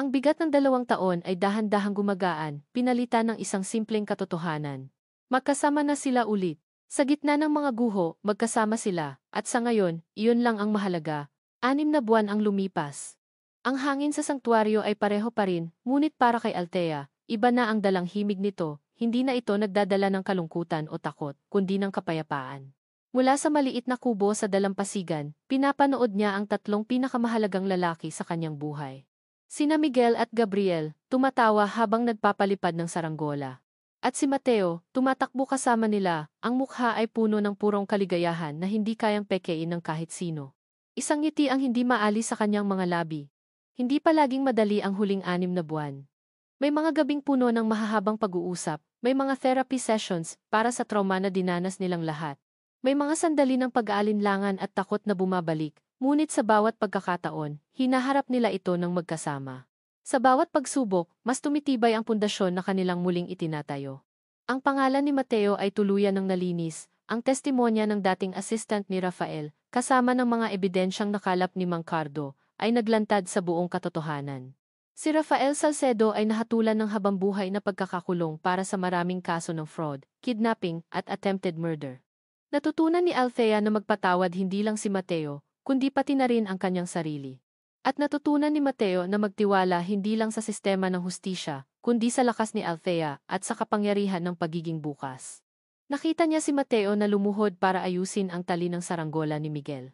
Ang bigat ng 2 taon ay dahan-dahang gumagaan, pinalitan ng isang simpleng katotohanan. Magkasama na sila ulit. Sa gitna ng mga guho, magkasama sila, at sa ngayon, iyon lang ang mahalaga. 6 na buwan ang lumipas. Ang hangin sa sanktuaryo ay pareho pa rin, ngunit para kay Althea, iba na ang dalang himig nito, hindi na ito nagdadala ng kalungkutan o takot, kundi ng kapayapaan. Mula sa maliit na kubo sa dalampasigan, pinapanood niya ang 3 pinakamahalagang lalaki sa kanyang buhay. Sina Miguel at Gabriel, tumatawa habang nagpapalipad ng saranggola. At si Mateo, tumatakbo kasama nila, ang mukha ay puno ng purong kaligayahan na hindi kayang pekein ng kahit sino. Isang ngiti ang hindi maalis sa kanyang mga labi. Hindi palaging madali ang huling 6 na buwan. May mga gabing puno ng mahahabang pag-uusap, may mga therapy sessions para sa trauma na dinanas nilang lahat. May mga sandali ng pag-aalinlangan at takot na bumabalik, ngunit sa bawat pagkakataon, hinaharap nila ito ng magkasama. Sa bawat pagsubok, mas tumitibay ang pundasyon na kanilang muling itinatayo. Ang pangalan ni Mateo ay tuluyan ng nalinis, ang testimonya ng dating assistant ni Rafael, kasama ng mga ebidensyang nakalap ni Mang Cardo, ay naglantad sa buong katotohanan. Si Rafael Salcedo ay nahatulan ng habambuhay na pagkakakulong para sa maraming kaso ng fraud, kidnapping, at attempted murder. Natutunan ni Althea na magpatawad hindi lang si Mateo, kundi pati na rin ang kanyang sarili. At natutunan ni Mateo na magtiwala hindi lang sa sistema ng hustisya, kundi sa lakas ni Althea at sa kapangyarihan ng pagiging bukas. Nakita niya si Mateo na lumuhod para ayusin ang tali ng saranggola ni Miguel.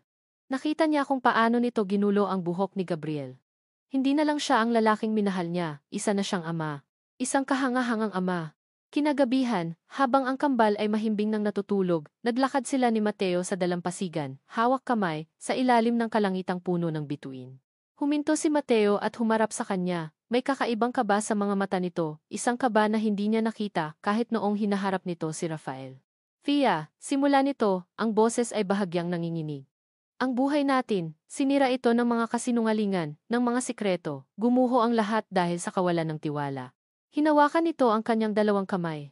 Nakita niya kung paano nito ginulo ang buhok ni Gabriel. Hindi na lang siya ang lalaking minahal niya, isa na siyang ama. Isang kahangahangang ama. Kinagabihan, habang ang kambal ay mahimbing nang natutulog, naglakad sila ni Mateo sa dalampasigan, hawak kamay, sa ilalim ng kalangitang puno ng bituin. Huminto si Mateo at humarap sa kanya, May kakaibang kaba sa mga mata nito, isang kaba na hindi niya nakita kahit noong hinaharap nito si Rafael. Fia, simula nito, ang boses ay bahagyang nanginginig. Ang buhay natin, sinira ito ng mga kasinungalingan, ng mga sikreto, gumuho ang lahat dahil sa kawalan ng tiwala. Hinawakan nito ang kanyang dalawang kamay.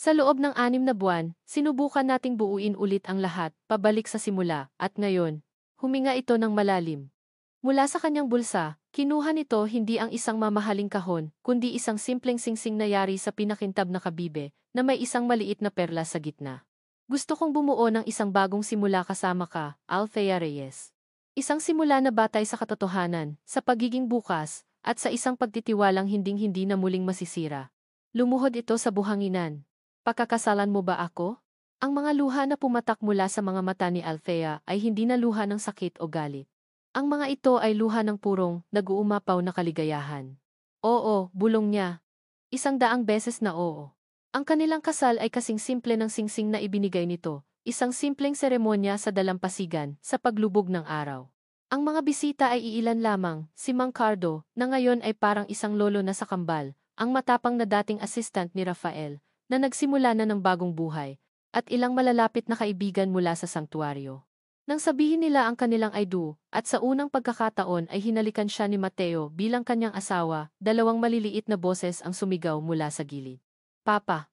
Sa loob ng 6 na buwan, sinubukan nating buuin ulit ang lahat, pabalik sa simula, at ngayon, huminga ito ng malalim. Mula sa kanyang bulsa, kinuha nito hindi ang isang mamahaling kahon, kundi isang simpleng singsing na yari sa pinakintab na kabibe, na may isang maliit na perlas sa gitna. Gusto kong bumuo ng isang bagong simula kasama ka, Althea Reyes. Isang simula na batay sa katotohanan, sa pagiging bukas, at sa isang pagtitiwalang hinding-hindi na muling masisira. Lumuhod ito sa buhanginan. Pakakasalan mo ba ako? Ang mga luha na pumatak mula sa mga mata ni Althea ay hindi na luha ng sakit o galit. Ang mga ito ay luha ng purong, nag-uumapaw na kaligayahan. Oo, bulong niya. 100 beses na oo. Ang kanilang kasal ay kasing simple ng singsing na ibinigay nito, isang simpleng seremonya sa dalampasigan, sa paglubog ng araw. Ang mga bisita ay iilan lamang, si Mang Cardo, na ngayon ay parang isang lolo na sa kambal, ang matapang na dating assistant ni Rafael, na nagsimula na ng bagong buhay, at ilang malalapit na kaibigan mula sa sanktuaryo. Nang sabihin nila ang kanilang I do, at sa unang pagkakataon ay hinalikan siya ni Mateo bilang kanyang asawa, 2 maliliit na boses ang sumigaw mula sa gilid. Papa,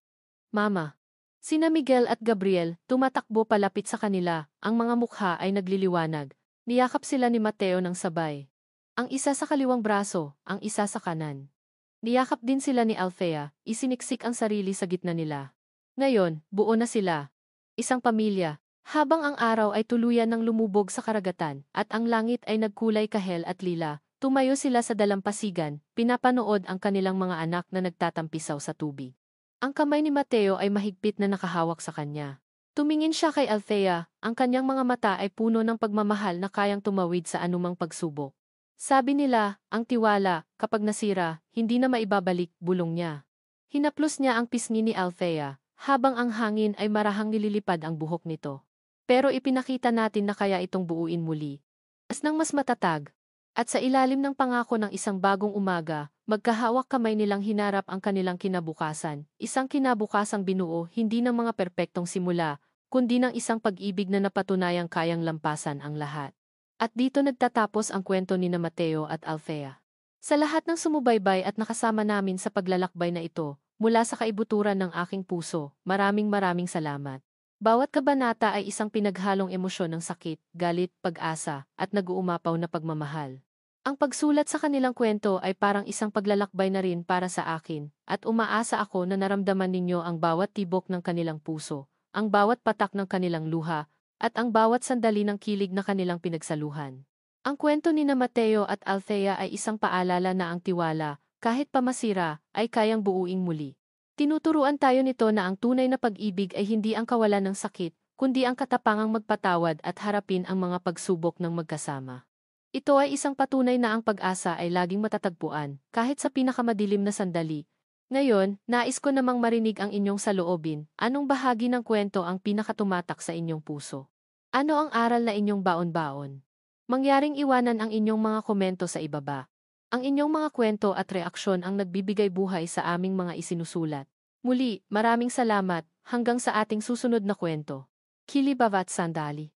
Mama. Sina Miguel at Gabriel, tumatakbo palapit sa kanila, ang mga mukha ay nagliliwanag. Niyakap sila ni Mateo ng sabay. Ang isa sa kaliwang braso, ang isa sa kanan. Niyakap din sila ni Althea, isiniksik ang sarili sa gitna nila. Ngayon, buo na sila. Isang pamilya. Habang ang araw ay tuluyan ng lumubog sa karagatan, at ang langit ay nagkulay kahel at lila, tumayo sila sa dalampasigan, pinapanood ang kanilang mga anak na nagtatampisaw sa tubig. Ang kamay ni Mateo ay mahigpit na nakahawak sa kanya. Tumingin siya kay Althea, ang kanyang mga mata ay puno ng pagmamahal na kayang tumawid sa anumang pagsubok. Sabi nila, ang tiwala, kapag nasira, hindi na maibabalik, bulong niya. Hinaplos niya ang pisngi ni Althea, habang ang hangin ay marahang nililipad ang buhok nito. Pero ipinakita natin na kaya itong buuin muli. As nang mas matatag. At sa ilalim ng pangako ng isang bagong umaga, magkahawak kamay nilang hinarap ang kanilang kinabukasan, isang kinabukasang binuo hindi ng mga perpektong simula, kundi ng isang pag-ibig na napatunayang kayang lampasan ang lahat. At dito nagtatapos ang kwento ni na Mateo at Althea. Sa lahat ng sumubaybay at nakasama namin sa paglalakbay na ito, mula sa kaibuturan ng aking puso, maraming salamat. Bawat kabanata ay isang pinaghalong emosyon ng sakit, galit, pag-asa, at nag-uumapaw na pagmamahal. Ang pagsulat sa kanilang kwento ay parang isang paglalakbay na rin para sa akin, at umaasa ako na naramdaman ninyo ang bawat tibok ng kanilang puso, ang bawat patak ng kanilang luha, at ang bawat sandali ng kilig na kanilang pinagsaluhan. Ang kwento ni na Mateo at Althea ay isang paalala na ang tiwala, kahit pamasira, ay kayang buuing muli. Tinuturuan tayo nito na ang tunay na pag-ibig ay hindi ang kawalan ng sakit, kundi ang katapangang magpatawad at harapin ang mga pagsubok ng magkasama. Ito ay isang patunay na ang pag-asa ay laging matatagpuan, kahit sa pinakamadilim na sandali. Ngayon, nais ko namang marinig ang inyong saloobin, anong bahagi ng kwento ang pinakatumatak sa inyong puso? Ano ang aral na inyong baon-baon? Mangyaring iwanan ang inyong mga komento sa ibaba. Ang inyong mga kwento at reaksyon ang nagbibigay buhay sa aming mga isinusulat. Muli, maraming salamat, hanggang sa ating susunod na kwento. Kili Bavat Sandali.